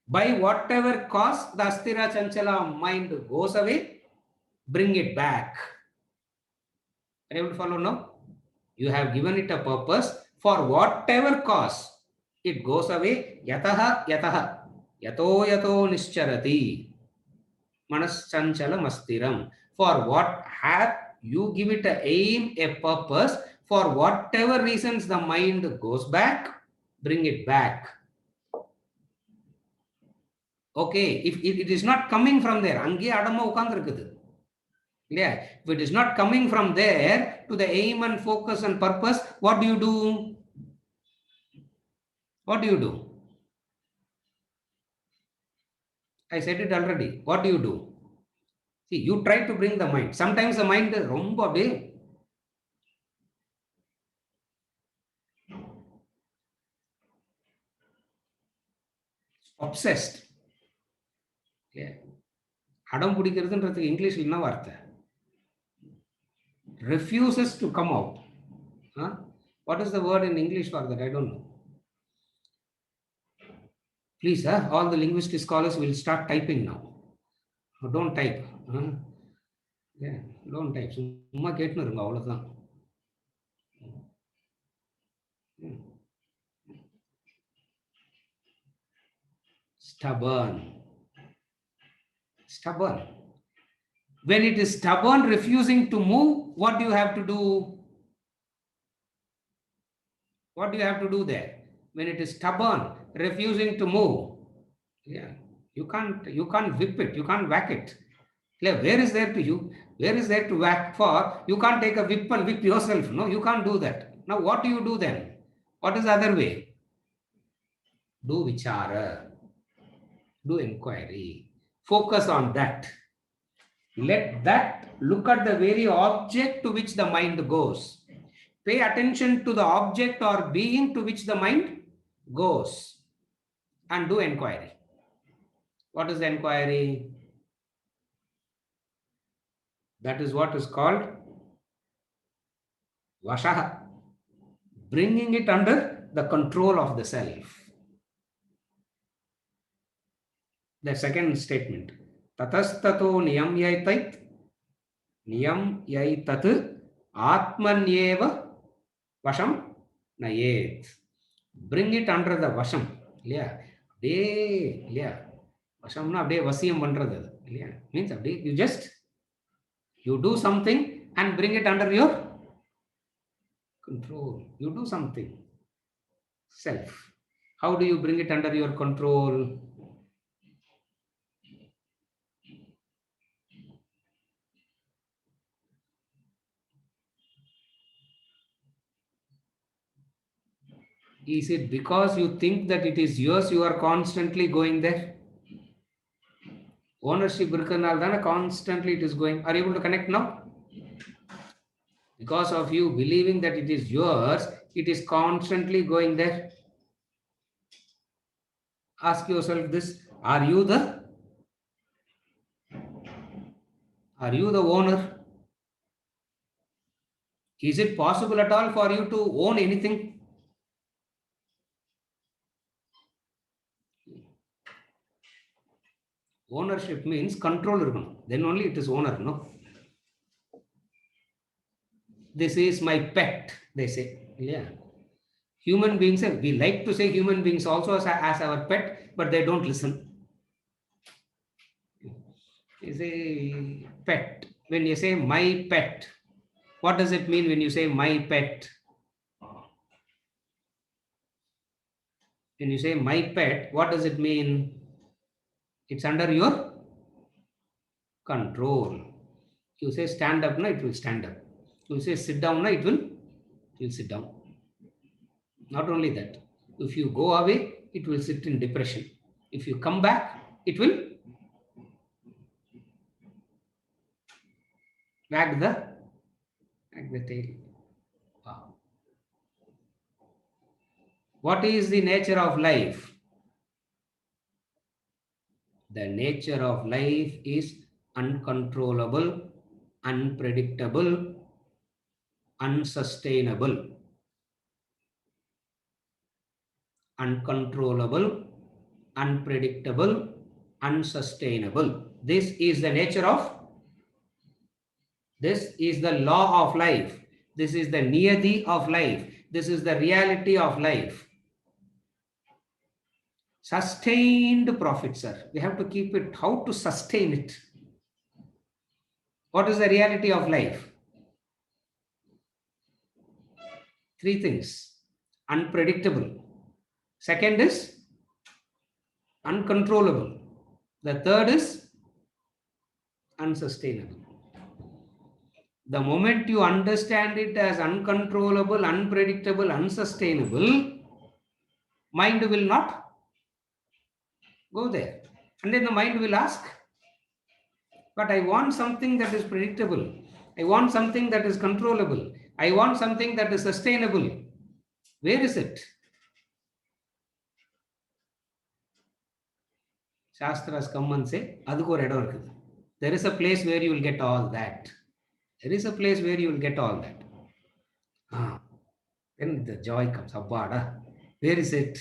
by whatever cause the Asthira Chanchala mind goes away, bring it back. Are you able to follow now? You have given it a purpose for whatever cause. It goes away. Yataha yataha. Yato yato nischarati. Manas chanchala mastiram. For what have you give it a aim, a purpose, for whatever reasons the mind goes back, bring it back. Okay, if it is not coming from there, ange adama ukandirukkudu. Yeah, if it is not coming from there to the aim and focus and purpose, what do you do? What do you do? I said it already. What do you do? See, you try to bring the mind. Sometimes the mind is romba big. Obsessed. Yeah. Adam pudikkiradhuன்றது English என்ன வார்த்தை? Refuses to come out. Huh? What is the word in English for that? I don't know. Please, all the linguistic scholars will start typing now. Don't type. Huh? Yeah, don't type. சும்மா கேட்டுன்னு இருங்க அவ்வளவுதான். Stubborn. Stubborn. When it is stubborn, refusing to move, what do you have to do? What do you have to do there? When it is stubborn, refusing to move, yeah, you can't whip it, you can't whack it. Where is there to you? Where is there to whack for? You can't take a whip and whip yourself. No, you can't do that. Now, what do you do then? What is the other way? Do vichara. Do inquiry. Focus on that. Let that look at the very object to which the mind goes. Pay attention to the object or being to which the mind goes and do inquiry. What is the inquiry? That is what is called vashaha. Bringing it under the control of the self. The second statement. Tatastato niyam yaitait. Niyam yaitat atmanyeva vasham nayet. Bring it under the vasham. Yeah. Yeah. Vashamna abde vasiyam pandrathu. Yeah. Means abde you do something and bring it under your control. You do something. Self. How do you bring it under your control? Is it because you think that it is yours, you are constantly going there? Ownership irukkanal constantly it is going. Are you able to connect now? Because of you believing that it is yours, it is constantly going there. Ask yourself this: are you the owner? Is it possible at all for you to own anything? Ownership means control. Then only it is owner, no? This is my pet, they say. Yeah. Human beings, we like to say human beings also as our pet, but they don't listen. You say pet. When you say my pet, what does it mean when you say my pet? When you say my pet, what does it mean? It's under your control. You say stand up, no, it will stand up. You say sit down, no, it will sit down. Not only that, if you go away, it will sit in depression. If you come back, it will wag the tail. Wow. What is the nature of life? The nature of life is uncontrollable, unpredictable, unsustainable. Uncontrollable, unpredictable, unsustainable. This is the nature of, this is the law of life. This is the niyati of life. This is the reality of life. Sustained profit, sir. We have to keep it. How to sustain it? What is the reality of life? Three things. Unpredictable. Second is uncontrollable. The third is unsustainable. The moment you understand it as uncontrollable, unpredictable, unsustainable, mind will not go there. And then the mind will ask, but I want something that is predictable. I want something that is controllable. I want something that is sustainable. Where is it? Shastras come and say, adukku or edam irukku. There is a place where you will get all that. There is a place where you will get all that. Then the joy comes. Abbada. Where is it?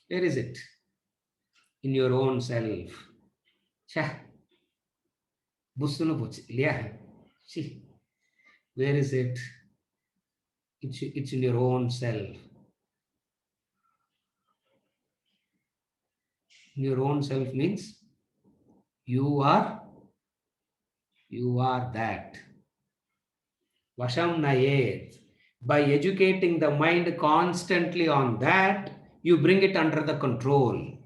Where is it? In your own self. Cha. Bussunu pochu. Illaya? See. Where is it? It's in your own self. In your own self means you are that. Vasham nayet. By educating the mind constantly on that, you bring it under the control.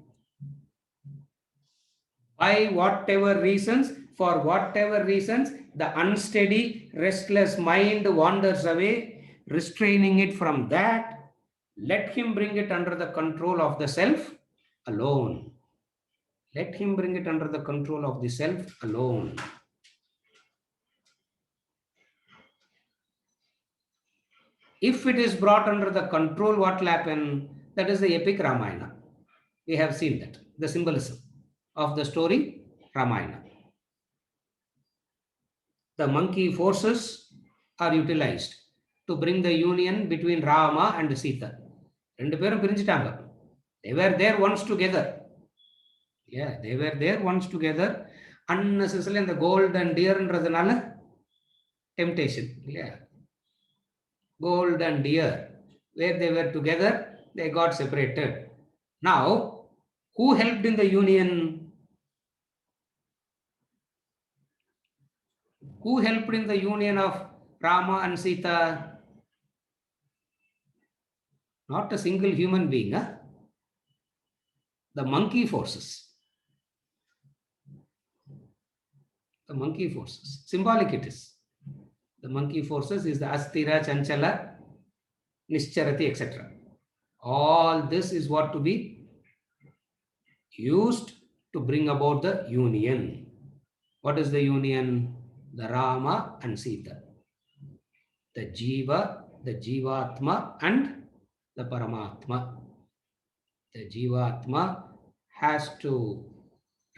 By whatever reasons, for whatever reasons, the unsteady, restless mind wanders away, restraining it from that. Let him bring it under the control of the self alone. Let him bring it under the control of the self alone. If it is brought under the control, what will happen? That is the epic Ramayana. We have seen that, the symbolism of the story Ramayana. The monkey forces are utilized to bring the union between Rama and Sita. Rendu perum pirinjitaanga. They were there once together. Yeah, they were there once together. Unnecessarily in the gold and deer and temptation. Yeah. Gold and deer, where they were together, they got separated. Now, who helped in the union? Who helped in the union of Rama and Sita? Not a single human being. Huh? The monkey forces. The monkey forces. Symbolic it is. The monkey forces is the Astira, Chanchala, Nischarati, etc. All this is what to be used to bring about the union. What is the union? The Rama and Sita. The Jiva, the Jivatma and the Paramatma. The Jivatma has to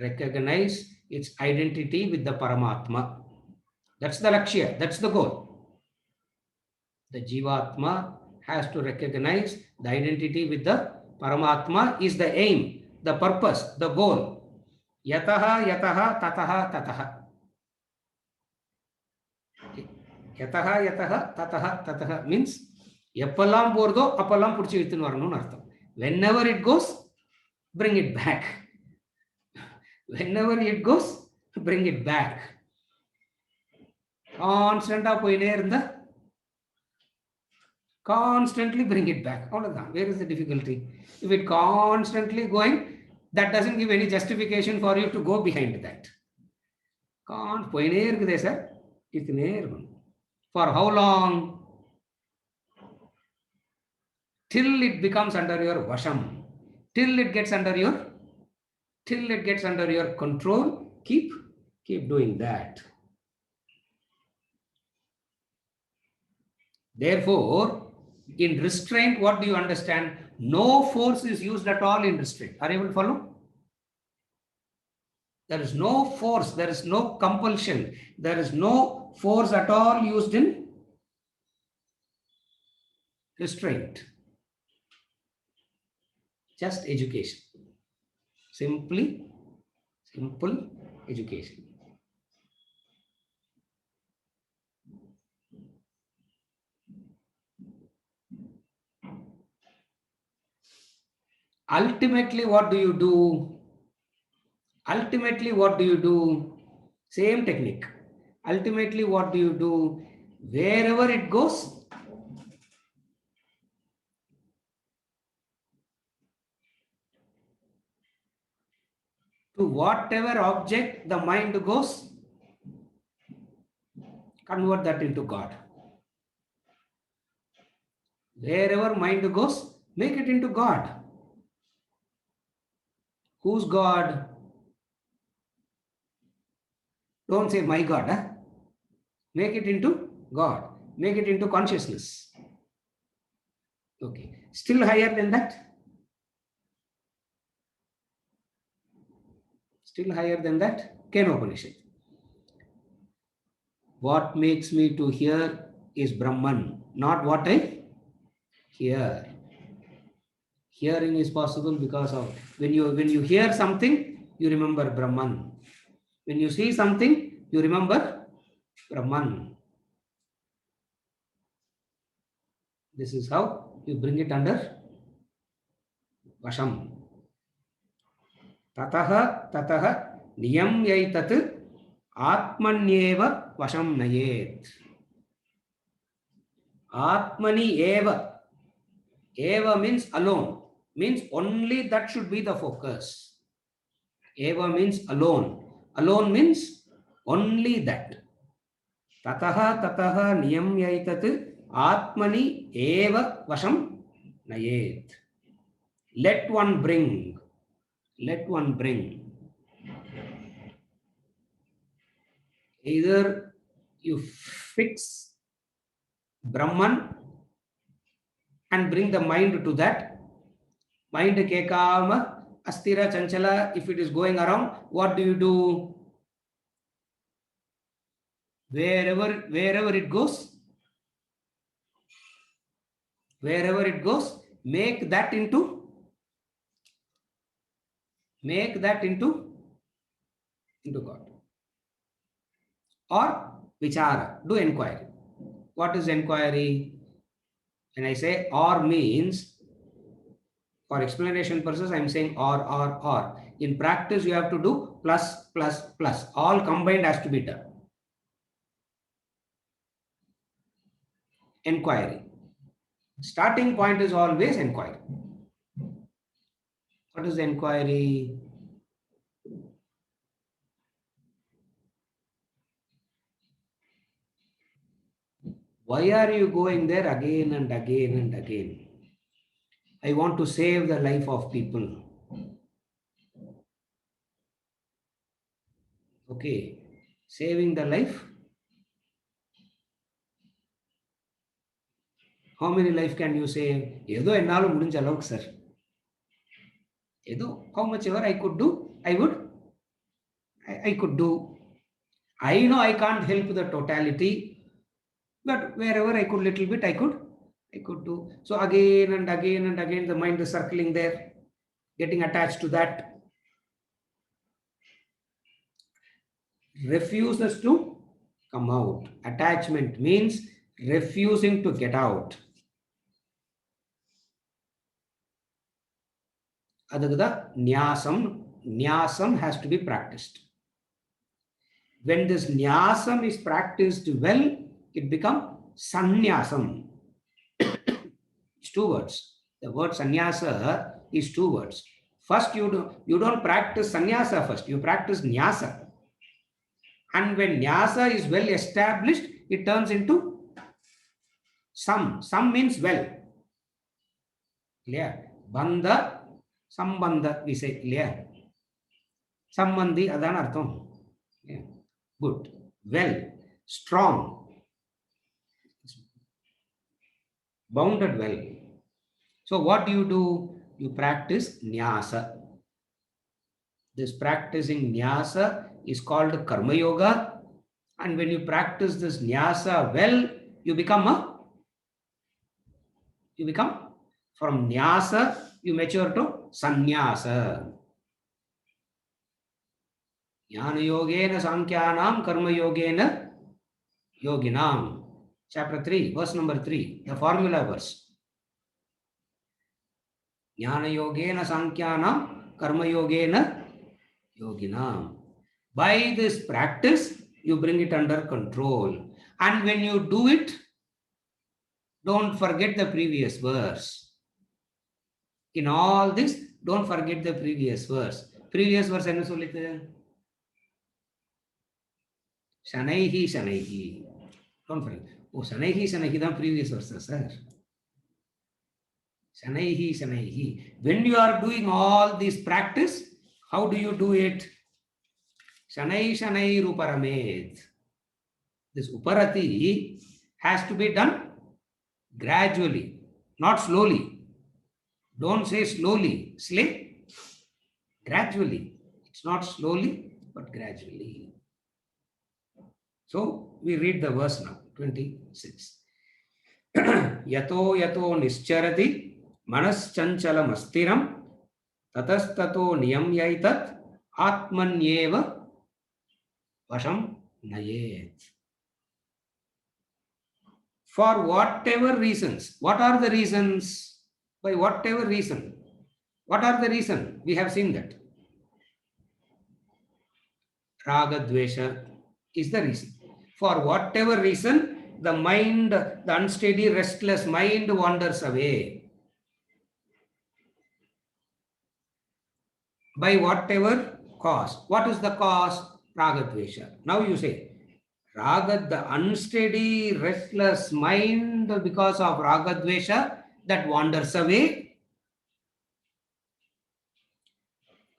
recognize its identity with the Paramatma. That's the Lakshya, that's the goal. The Jivatma has to recognize the identity with the Paramatma is the aim, the purpose, the goal. Yataha, yataha, tataha, tataha. Yataha, yataha, tataha, tataha means Eppalam pordo, appalam pudichi ittunu varanum artham. Whenever it goes, bring it back. Whenever it goes, bring it back. Constantly bring it back. Where is the difficulty? If it constantly going, that doesn't give any justification for you to go behind that. For how long? till it becomes under your vasham, till it gets under your control. Keep doing that. Therefore, in restraint, what do you understand? No force is used at all in restraint. Are you able to follow? There is no force, there is no compulsion, there is no force at all used in restraint. Just education. Simple education. Ultimately, what do you do? Same technique. Ultimately, what do you do? Wherever it goes, to whatever object the mind goes, convert that into God. Wherever mind goes, make it into God. Who's God? Don't say my God. Huh? Make it into God. Make it into consciousness. Okay. Still higher than that? Still higher than that? Kenopanishad. What makes me to hear is Brahman, not what I hear. Hearing is possible because of when you hear something, you remember Brahman. When you see something, you remember Brahman. This is how you bring it under Vasham. Tataha niyam yaitat atmanyeva vasham nayet. Atmani eva. Eva means alone. Means only that should be the focus. Eva means alone. Alone means only that. Tataha niyam yaitat atmani eva vasham nayet. Let one bring. Either you fix Brahman and bring the mind to that. Mind kekama, astira, chanchala, if it is going around, what do? Wherever it goes, make that into God. Or vichara, do inquiry. What is inquiry? When I say or means, for explanation purposes, I am saying or. In practice, you have to do plus. All combined has to be done. Inquiry. Starting point is always inquiry. What is inquiry? Why are you going there again and again? I want to save the life of people. Okay, saving the life. How many life can you save? Edo ennalu mudinja alok sir. Edo, how much ever I could do, I could do. I know I can't help the totality, but wherever I could little bit, I could do. So again and again, the mind is circling there, getting attached to that. Refuses to come out. Attachment means refusing to get out. Adagada nyasam has to be practiced. When this nyasam is practiced well, it becomes sannyasam. It's two words. The word sannyasa is two words. First, you don't practice sannyasa first. You practice nyasa. And when nyasa is well established, it turns into sam. Sam means well. இல்லையா? பந்த சம்பந்த விசை இல்லையா? சம்பந்தி அதான அர்த்தம். Good, well, strong, bounded well. So what do? You practice nyasa. This practicing nyasa is called karma yoga, and when you practice this nyasa well, you become from nyasa you mature to sannyasa. Jnana yogena sankyanam karma yogena yoginam. Chapter 3, verse number 3, the formula verse. Jnana yogena sankyanam karma yogena yoginam. By this practice, you bring it under control. And when you do it, don't forget the previous verse. In all this, don't forget the previous verse. Previous verse என்ன சொல்லிட்டு? Shanaihi, Shanaihi. Don't forget. Oh, Shanaihi, Shanaihi தான் previous verse, sir. Shanaihi, Shanaihi. When you are doing all this practice, how do you do it? Shanai, Shanai, Ruparamed. This Uparati has to be done gradually, not slowly. Don't say slowly, slay, gradually. It's not slowly, but gradually. So we read the verse now, 26. Yato yato nischarati manaschanchalam astiram tatastato niyamyaitat atmanyeva vasham nayet. For whatever reasons, what are the reasons? By whatever reason. What are the reason? We have seen that. Raga dvesha is the reason. For whatever reason, the mind, the unsteady, restless mind wanders away. By whatever cause. What is the cause? Raga dvesha. Now you say, Raga, the unsteady, restless mind because of Raga dvesha that wanders away.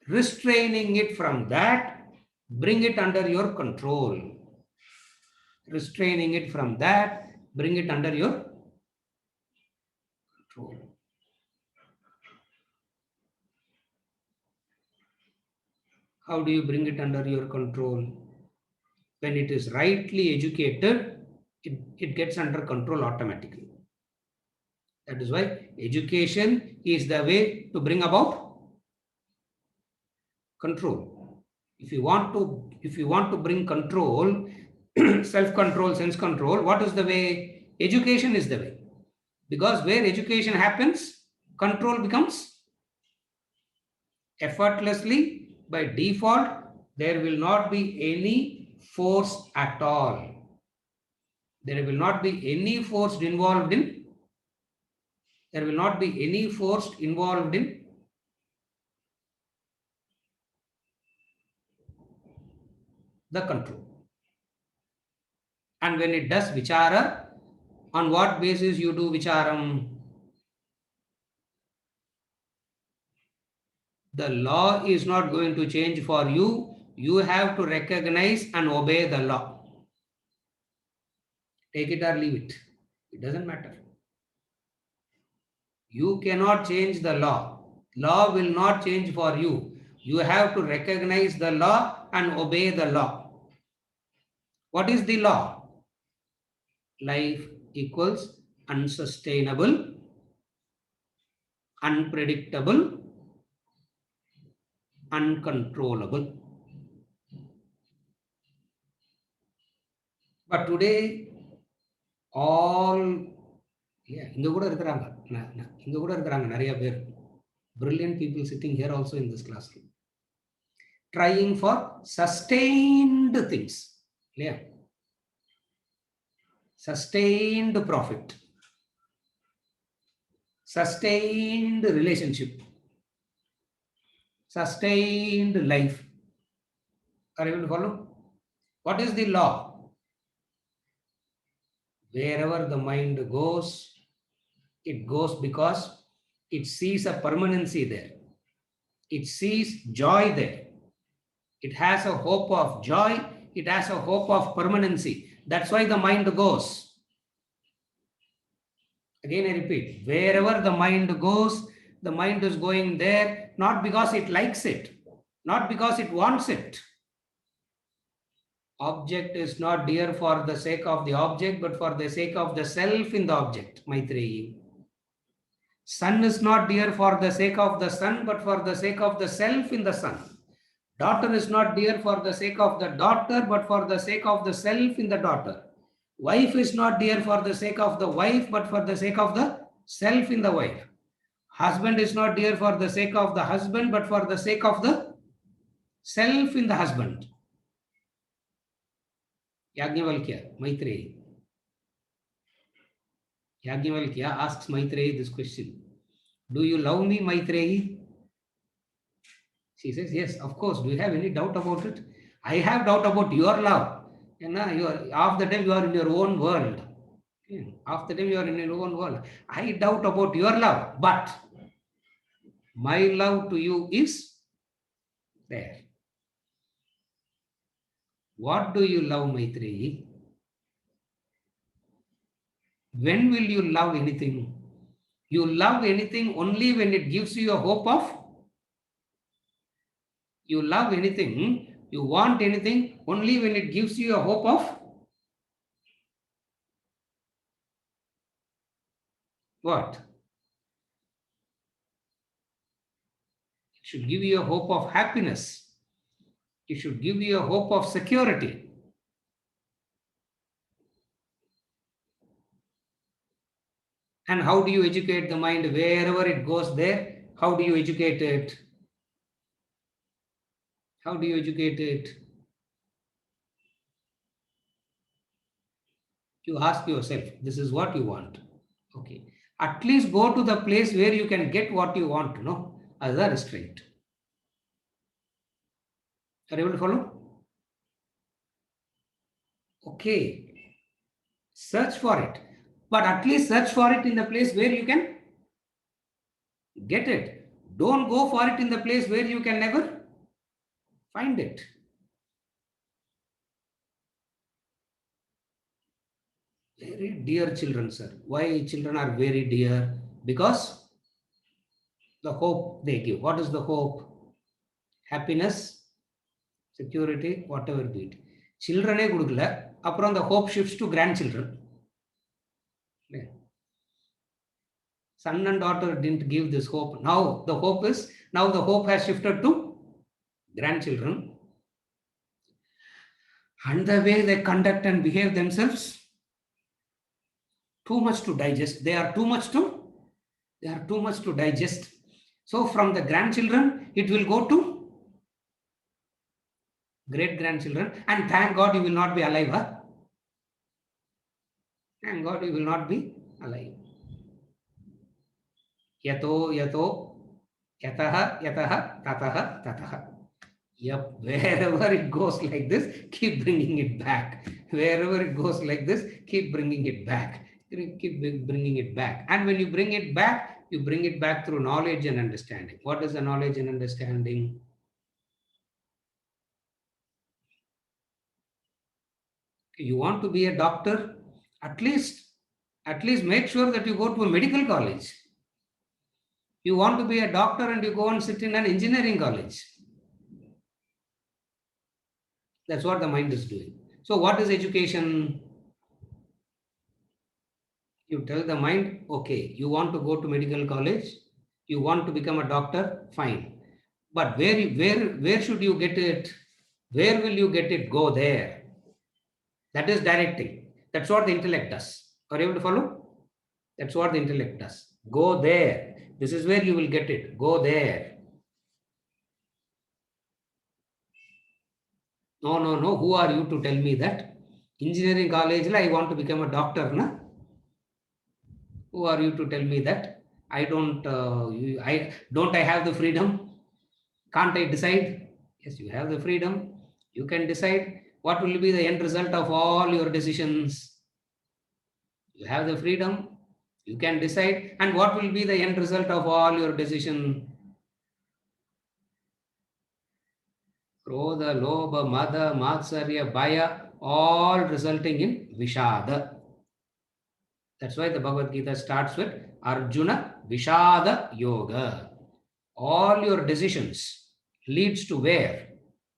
Restraining it from that, bring it under your control. Restraining it from that, bring it under your control. How do you bring it under your control? When it is rightly educated, it gets under control automatically. That is why education is the way to bring about control. If you want to bring control, self-control, sense control, what is the way? Education is the way. Because where education happens, control becomes effortlessly, by default. There will not be any force at all. There will not be any force involved in. There will not be any force involved in the control. And when it does vichara, on what basis you do vicharam? The law is not going to change for you. You have to recognize and obey the law. Take it or leave it. It doesn't matter. You cannot change the law. Law will not change for you. You have to recognize the law and obey the law. What is the law? Life equals unsustainable, unpredictable, uncontrollable. But today, all இங்க கூட இருக்கிறாங்க நிறைய பேர், brilliant people sitting here also in this classroom, trying for sustained things. Yeah. Sustained profit, sustained relationship, sustained life. Are you able to follow? What is the law? Wherever the mind goes, it goes because It sees a permanency there. It sees joy there. It has a hope of joy. It has a hope of permanency. That's why the mind goes. Again, I repeat, wherever the mind goes, the mind is going there, not because it likes it, not because it wants it. Object is not dear for the sake of the object, but for the sake of the self in the object, Maitreyi. Sun is not dear for the sake of the sun, but for the sake of the self in the sun. Daughter is not dear for the sake of the daughter, but for the sake of the self in the daughter. Wife is not dear for the sake of the wife, but for the sake of the self in the wife. Husband is not dear for the sake of the husband, but for the sake of the self in the husband. Yajnavalkya, Maitreyi. Yajnavalkya asks Maitreyi this question. Do you love me, Maitreyi? She says, yes, of course. Do you have any doubt about it? I have doubt about your love. Half the time you are in your own world. Half the time you are in your own world. I doubt about your love, but my love to you is there. What do you love, Maitreyi? When will you love anything? You love anything only when it gives you a hope of. You love anything, you want anything only when it gives you a hope of what? It should give you a hope of happiness. It should give you a hope of security. And how do you educate the mind? Wherever it goes there, how do you educate it? How do you educate it? You ask yourself, this is what you want. Okay. At least go to the place where you can get what you want, no? As a restraint. Are you able to follow? Okay. Search for it. But at least search for it in the place where you can get it. Don't go for it in the place where you can never find it. Very dear children, sir. Why children are very dear? Because the hope they give. What is the hope? Happiness, security, whatever be it. Children கொடுக்கல அப்புறம் the hope shifts to grandchildren. Son and daughter didn't give this hope. Now the hope has shifted to grandchildren. And the way they conduct and behave themselves, too much to digest. They are too much to digest. So from the grandchildren, it will go to great grandchildren. And thank God you will not be alive. Huh? Thank God you will not be alive. Yato, yataha, tataha. Yep, wherever it goes like this, keep bringing it back. Wherever it goes like this, keep bringing it back. Keep bringing it back. And when you bring it back, you bring it back through knowledge and understanding. What is the knowledge and understanding? You want to be a doctor? At least make sure that you go to a medical college. You want to be a doctor and you go and sit in an engineering college. That's what the mind is doing. So what is education? You tell the mind, okay, you want to go to medical college, you want to become a doctor, fine. But where should you get it? Where will you get it? Go there. That is directing. That's what the intellect does. Are you able to follow? That's what the intellect does. Go there. This is where you will get it. Go there. No. Who are you to tell me that? Engineering college, I want to become a doctor, na? Who are you to tell me that? I have the freedom? Can't I decide? Yes, you have the freedom. You can decide what will be the end result of all your decisions. You have the freedom. You can decide. And what will be the end result of all your decision? Krodha, Lobha, Mada, Matsarya, Bhaya, all resulting in Vishada. That's why the Bhagavad Gita starts with Arjuna Vishada Yoga. All your decisions leads to where?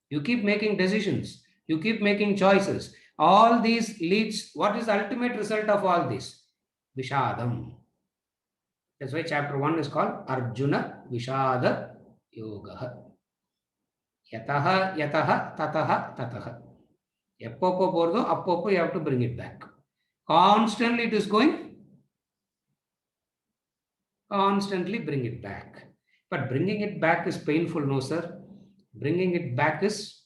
You keep making decisions. You keep making choices. All these leads, what is the ultimate result of all this? Vishadam. That's why chapter 1 is called Arjuna Vishada Yoga. Yataha, yataha, tataha, tataha. Eppopo pordo, appopo you have to bring it back. Constantly it is going. Constantly bring it back. But bringing it back is painful, no sir. Bringing it back is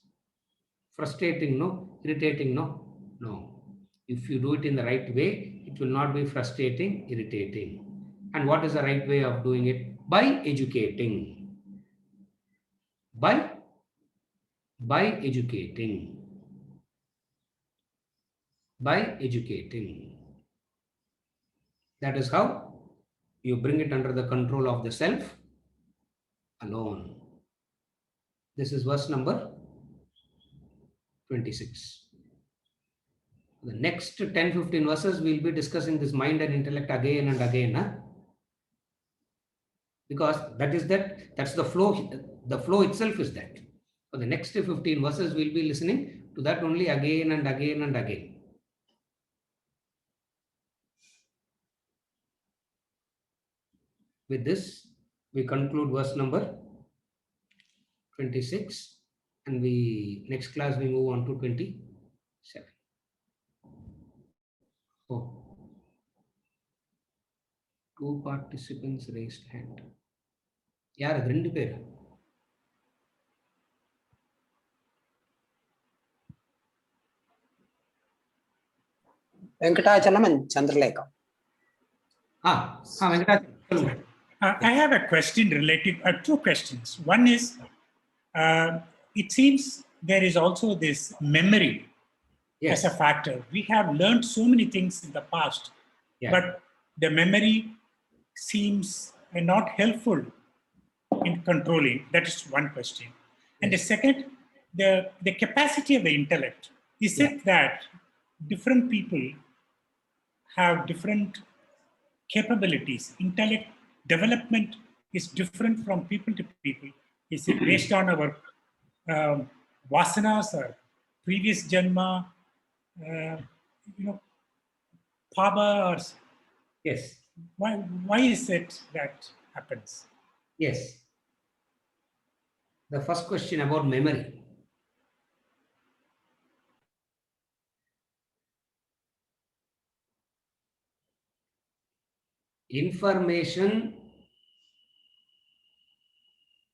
frustrating, no? Irritating, no? No. If you do it in the right way, it will not be frustrating, irritating. And what is the right way of doing it? By educating. By educating. By educating. That is how you bring it under the control of the self alone. This is verse number 26. The next 10-15 verses we'll be discussing this mind and intellect again and again. Huh? Because that's the flow. The flow itself is that. For the next 15 verses, we'll be listening to that only again and again and again. With this, we conclude verse number 26, and next class we move on to 27. Oh. 2 participants raised hand. யார் அது 2 பேர்? Venkatachalam and Chandralekha. Venkatachalam. I have a question related, 2 questions. One is, it seems there is also this memory as a factor. We have learned so many things in the past, but the memory seems not helpful in controlling. That is one question. And the second, the capacity of the intellect. Is it that different people have different capabilities? Intellect development is different from people to people. Is it based on our vasanas or previous janma, paba, or yes? Why is it that happens? Yes. The first question about memory. Information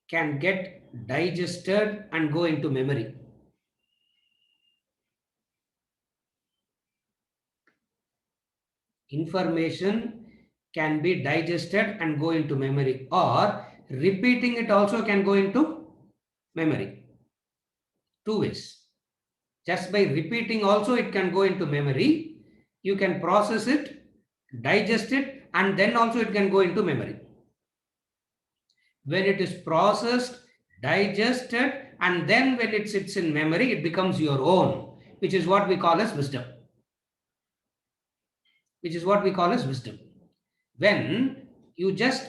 can get digested and go into memory. Information can be digested and go into memory, or repeating it also can go into memory. 2 ways. Just by repeating also it can go into memory. You can process it, digest it, and then also it can go into memory. When it is processed, digested, and then when it sits in memory, it becomes your own, which is what we call as wisdom. Which is what we call as wisdom. When you just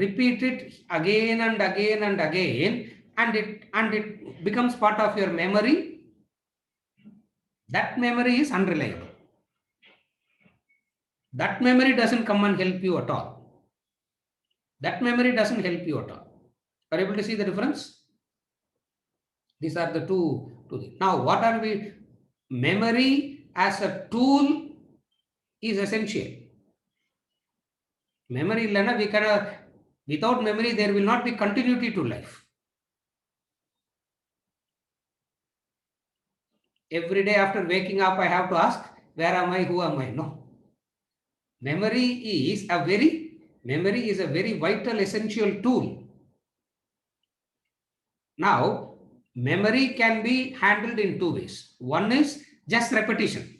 repeat it again and again and again, and it becomes part of your memory, that memory is unreliable. That memory doesn't come and help you at all. That memory doesn't help you at all. Are you able to see the difference? These are the two things. Now, what are we? Memory as a tool is essential. Memory, without memory, there will not be continuity to life. Every day after waking up, I have to ask, where am I? Who am I? No. Memory is a very vital, essential tool. Now, memory can be handled in 2 ways. One is just repetition.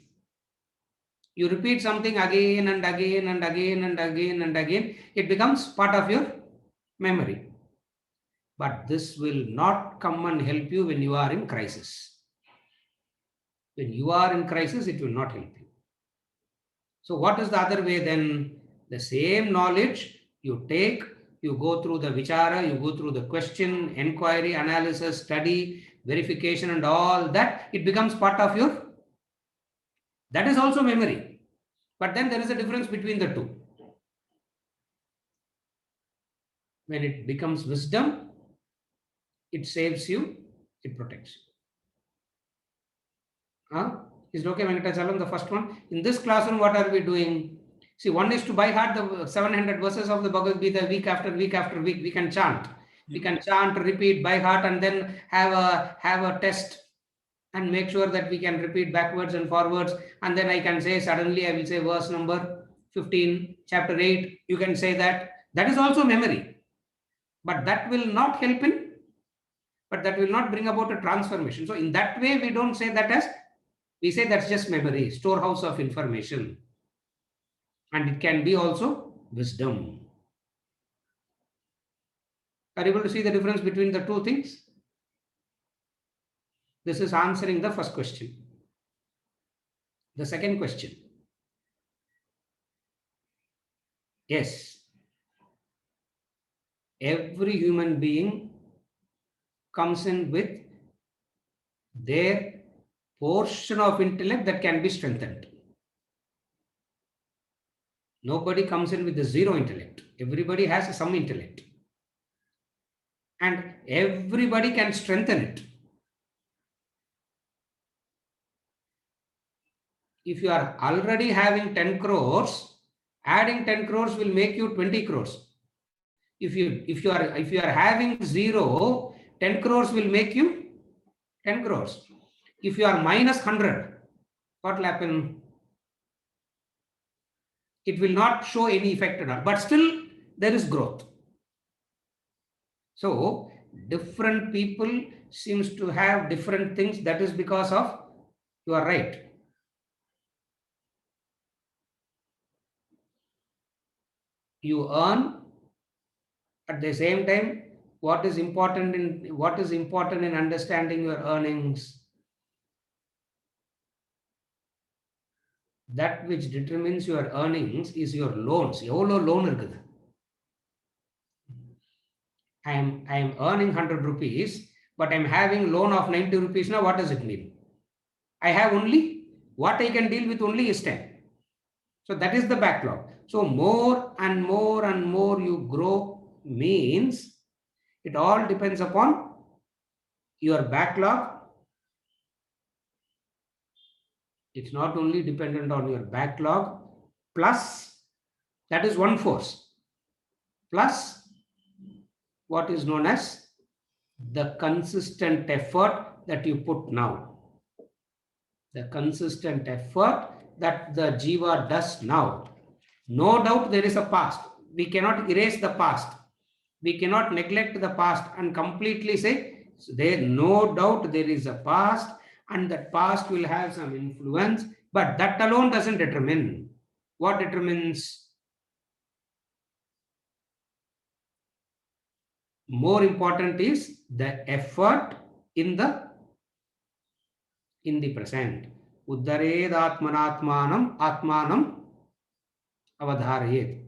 You repeat something again and again and again and again and again, it becomes part of your memory. But this will not come and help you when you are in crisis. When you are in crisis, it will not help you. So what is the other way then? The same knowledge you take, you go through the vichara, you go through the question, inquiry, analysis, study, verification and all that, it becomes part of your, that is also memory. But then there is a difference between the two. When it becomes wisdom, it saves you, it protects you. Is it okay, Venkatachalam, the first one? In this classroom, what are we doing? See, one is to by heart the 700 verses of the Bhagavad Gita week after week after week. We can chant. We can chant, repeat by heart, and then have a test and make sure that we can repeat backwards and forwards. And then I can say, suddenly I will say verse number 15, chapter 8. You can say that. That is also memory. But that will not help in, but that will not bring about a transformation. So in that way, we don't say that as, we say that's just memory, storehouse of information. And it can be also wisdom. Are you able to see the difference between the two things? This is answering the first question. The second question. Yes. Every human being comes in with their portion of intellect that can be strengthened. Nobody comes in with the zero intellect. Everybody has some intellect. And everybody can strengthen it. If you are already having 10 crores, adding 10 crores will make you 20 crores. If you are having zero, 10 crores will make you 10 crores. If you are minus 100, what will happen? It will not show any effect at all, but still there is growth. So different people seems to have different things. That is because of, you are right. You earn at the same time. What is important in understanding your earnings? That which determines your earnings is your loans. Evlo loan irukudhu. I am earning 100 rupees, but I am having loan of 90 rupees. Now what does it mean? I have only, what I can deal with only is 10. So that is the backlog. So more and more and more you grow means it all depends upon your backlog. It's not only dependent on your backlog, plus, that is one force, plus what is known as the consistent effort that you put now. The consistent effort that the Jiva does now. No doubt there is a past. We cannot erase the past. We cannot neglect the past and completely say, there no doubt there is a past, and that past will have some influence, but that alone doesn't determine. What determines? More important is the effort in the present. Uddared atmanatmanam atmanam avadharayet.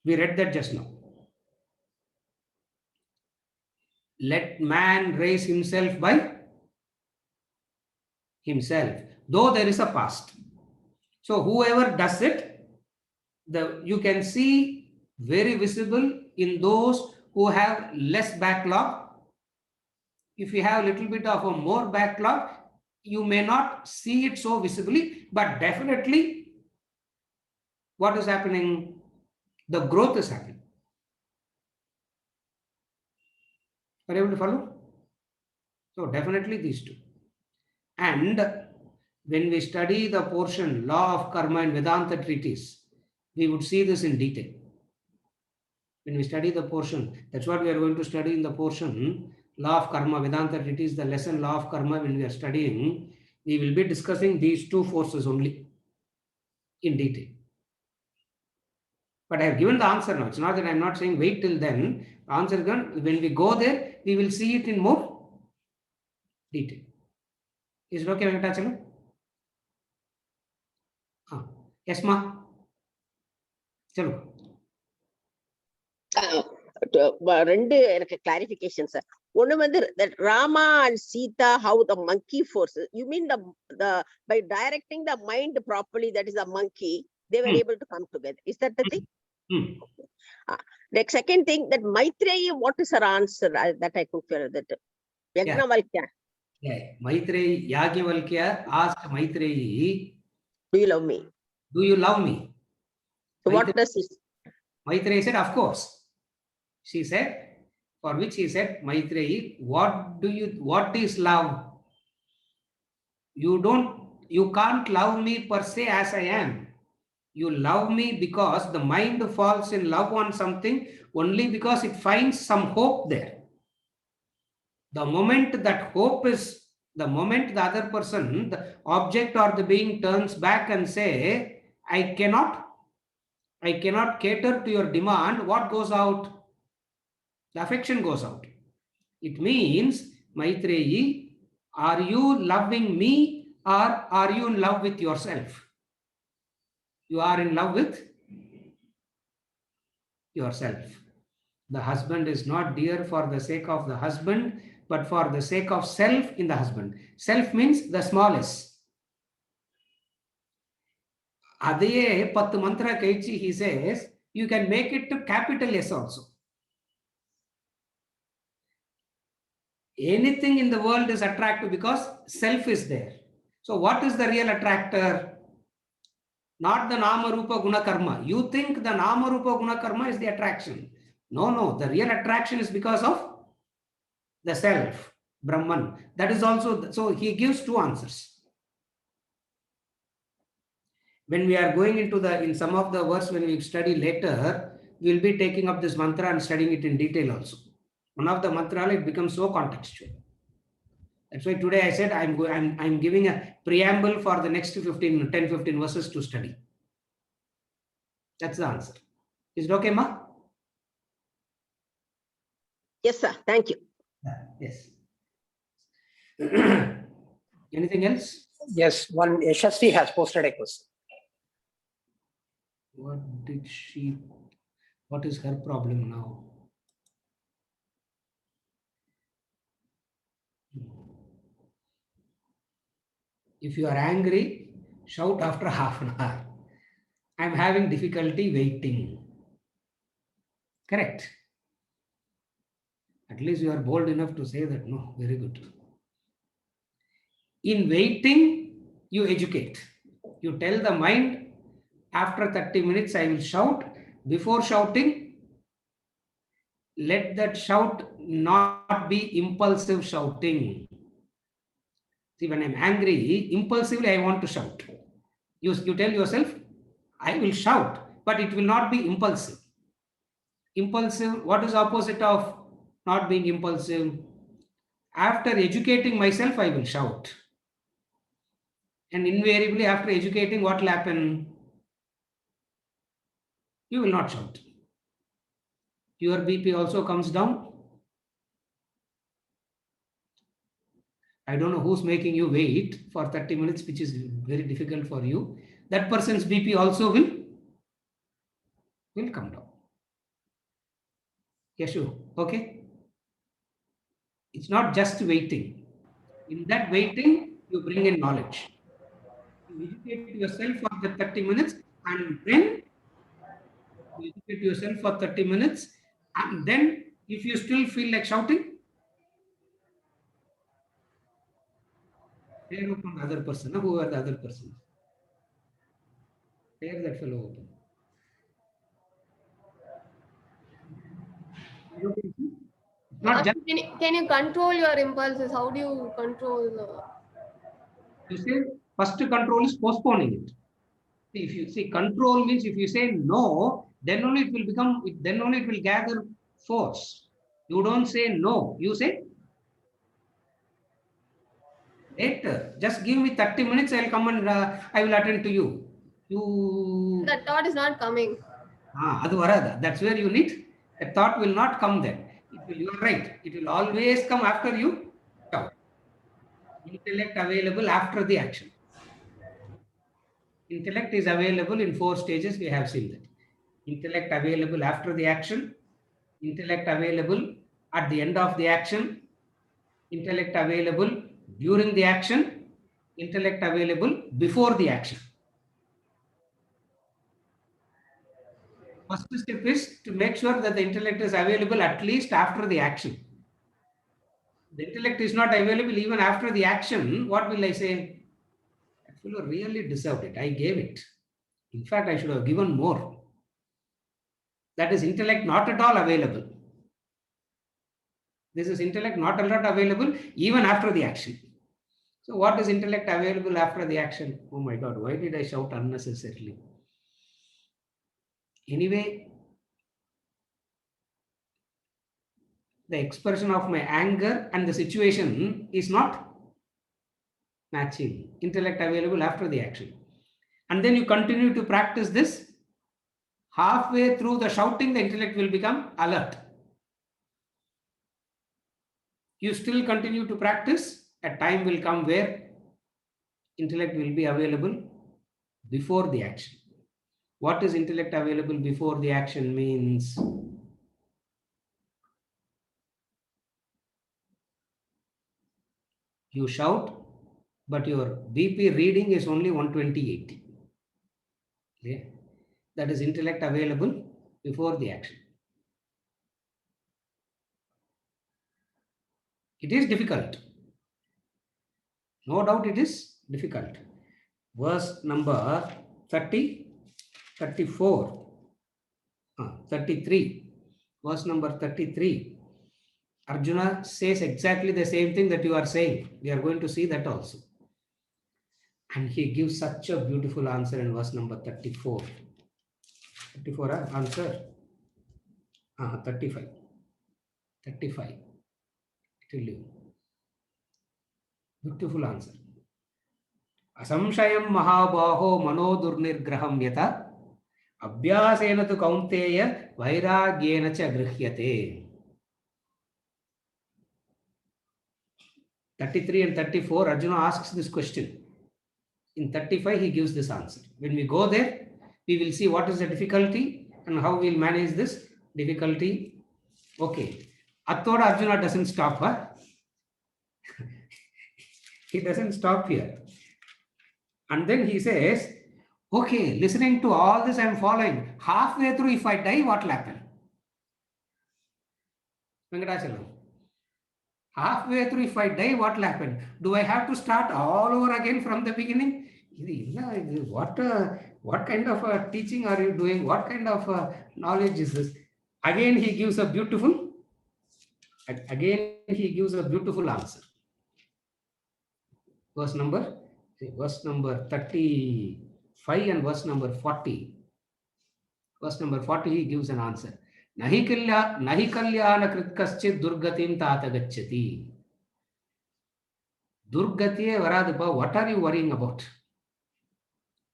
We read that just now. Let man raise himself by himself, though there is a past. So whoever does it, you can see very visible in those who have less backlog. If you have a little bit of a more backlog, you may not see it so visibly, but definitely what is happening? The growth is happening. Are you able to follow? So definitely these two. And when we study the portion law of karma in Vedanta treatise, we would see this in detail. When we study the portion, that's what we are going to study in the portion law of karma, Vedanta treatise, the lesson law of karma. When we are studying, we will be discussing these two forces only. in detail. But I have given the answer now. It's not that I'm not saying wait till then. The answer is given. When we go there, we will see it in more detail. Is it okay, Venkatachalam? Yes, ma. Chalo. ரெண்டு எனக்கு clarification sir. ஒண்ணு வந்து that Rama and Sita, how the monkey force, you mean the by directing the mind properly, that is a monkey, they were able to come together. Is that the thing? Next second thing, that Maitreyi, what is her answer? That I could feel that Yajnavalkya. Yeah, Maitreyi, Yajnavalkya asked Maitreyi, do you love me? Do you love me? So what does it? Maitreyi said, of course. She said, for which he said, Maitreyi, what is love? You can't love me per se as I am. You love me because the mind falls in love on something only because it finds some hope there. The moment that hope is, the moment the other person, the object or the being turns back and say, I cannot cater to your demand, what goes out? The affection goes out. It means, Maitreyi, are you loving me or are you in love with yourself? You are in love with yourself. The husband is not dear for the sake of the husband, but for the sake of self in the husband. Self means the smallest. Adaye 10 mantra kaichi, he says, you can make it to capital S also. Anything in the world is attractive because self is there. So what is the real attractor? Not the Nama Rupa Guna Karma. You think the Nama Rupa Guna Karma is the attraction. No. The real attraction is because of the self, Brahman. That is also, so he gives two answers. When we are going into in some of the verse, when we study later, we will be taking up this mantra and studying it in detail also. One of the mantra, it becomes so contextual. That's why today I said I'm giving a preamble for the next 10-15 verses to study. That's the answer. Is it okay, ma? Yes, sir. Thank you. Yes. Anything else? Yes, one Yashasvi has posted a question. What is her problem now? If you are angry, shout after half an hour. I'm having difficulty waiting. Correct. At least you are bold enough to say that. No, very good. In waiting, you educate. You tell the mind, after 30 minutes, I will shout. Before shouting, let that shout not be impulsive shouting. See, when I'm angry, impulsively I want to shout. You tell yourself, I will shout, but it will not be impulsive. Impulsive, what is opposite of not being impulsive? After educating myself, I will shout. And invariably, after educating, what will happen? You will not shout. Your BP also comes down. I don't know who's making you wait for 30 minutes, which is very difficult for you. That person's BP also will come down. Yes, sure. Okay. It's not just waiting. In that waiting, you bring in knowledge. You educate yourself for the 30 minutes, and then you educate yourself for 30 minutes, and then if you still feel like shouting, tear open the other person. Who are the other person? Tear that fellow open. Not just, can you control your impulses? How do you control? You say first control is postponing it. See, if you see control means if you say no, then only it will become. Then only it will gather force. You don't say no. You say later. Just give me 30 minutes. I'll come and I will attend to you. You That thought is not coming. adu varada. That's where you need. A thought will not come then. You're right. It will always come after you shout. Intellect available after the action. Intellect is available in 4 stages. We have seen that. Intellect available after the action. Intellect available at the end of the action. Intellect available during the action. Intellect available before the action. First step is to make sure that the intellect is available at least after the action. The intellect is not available even after the action. What will I say? That fellow really deserved it. I gave it. In fact, I should have given more. That is intellect not at all available. This is intellect not at all available even after the action. So what is intellect available after the action? Oh my God, why did I shout unnecessarily? Anyway, the expression of my anger and the situation is not matching. Intellect available after the action. And then you continue to practice this. Halfway through the shouting, the intellect will become alert. You still continue to practice. A time will come where intellect will be available before the action. What is intellect available before the action means? You shout, but your BP reading is only 120/80. Okay? That is intellect available before the action. It is difficult. No doubt it is difficult. Verse number 30, 34, 33. Verse number 33. Arjuna says exactly the same thing that you are saying. We are going to see that also. And he gives such a beautiful answer in verse number 34. 34 answer. 35. 35. Tell you. Beautiful answer. Asamshayam mahabaho manodurnirgraham yata abhyasena tu kaunteya vairagyena cha grihyate. 33 and 34, Arjuna asks this question. In 35, he gives this answer. When we go there, we will see what is the difficulty and how we will manage this difficulty. Okay. Athoda Arjuna doesn't stop, huh? He doesn't stop here. And then he says, okay, listening to all this, I am following. Halfway through, if I die, what will happen? Venkatachalam. Halfway through, if I die, what will happen? Do I have to start all over again from the beginning? What kind of teaching are you doing? What kind of knowledge is this? Again, he gives a beautiful answer. Verse number 35 and verse number 40. Verse number 40, he gives an answer. Nahi kalyana kritkaschit durgatim tata gacchati. Durgatiye varadapa, what are you worrying about?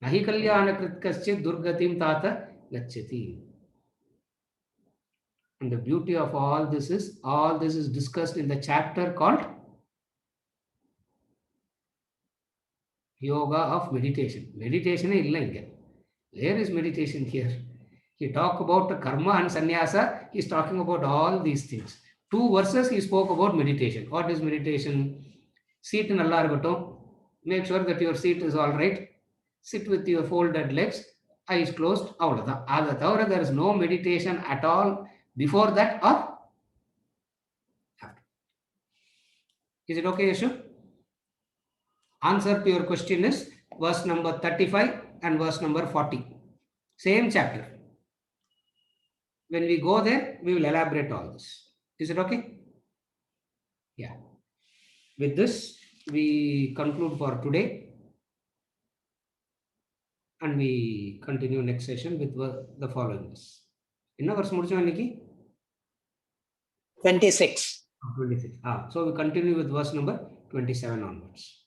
Nahi kalyana kritkaschit durgatim tata gacchati. And the beauty of all this is discussed in the chapter called Yoga of Meditation. Meditation is illa. Where is meditation here? He talked about karma and sannyasa. He is talking about all these things. 2 verses he spoke about meditation. What is meditation? Seat nalla irukattum. Make sure that your seat is all right. Sit with your folded legs, eyes closed. Avladha. There is no meditation at all before that or after. Is it okay, Yashu? Answer to your question is verse number 35 and verse number 40. Same chapter. When we go there, we will elaborate all this. Is it okay? Yeah. With this, we conclude for today. And we continue next session with the following verse. Inna verse mudichom anniki? 26. 26. So we continue with verse number 27 onwards.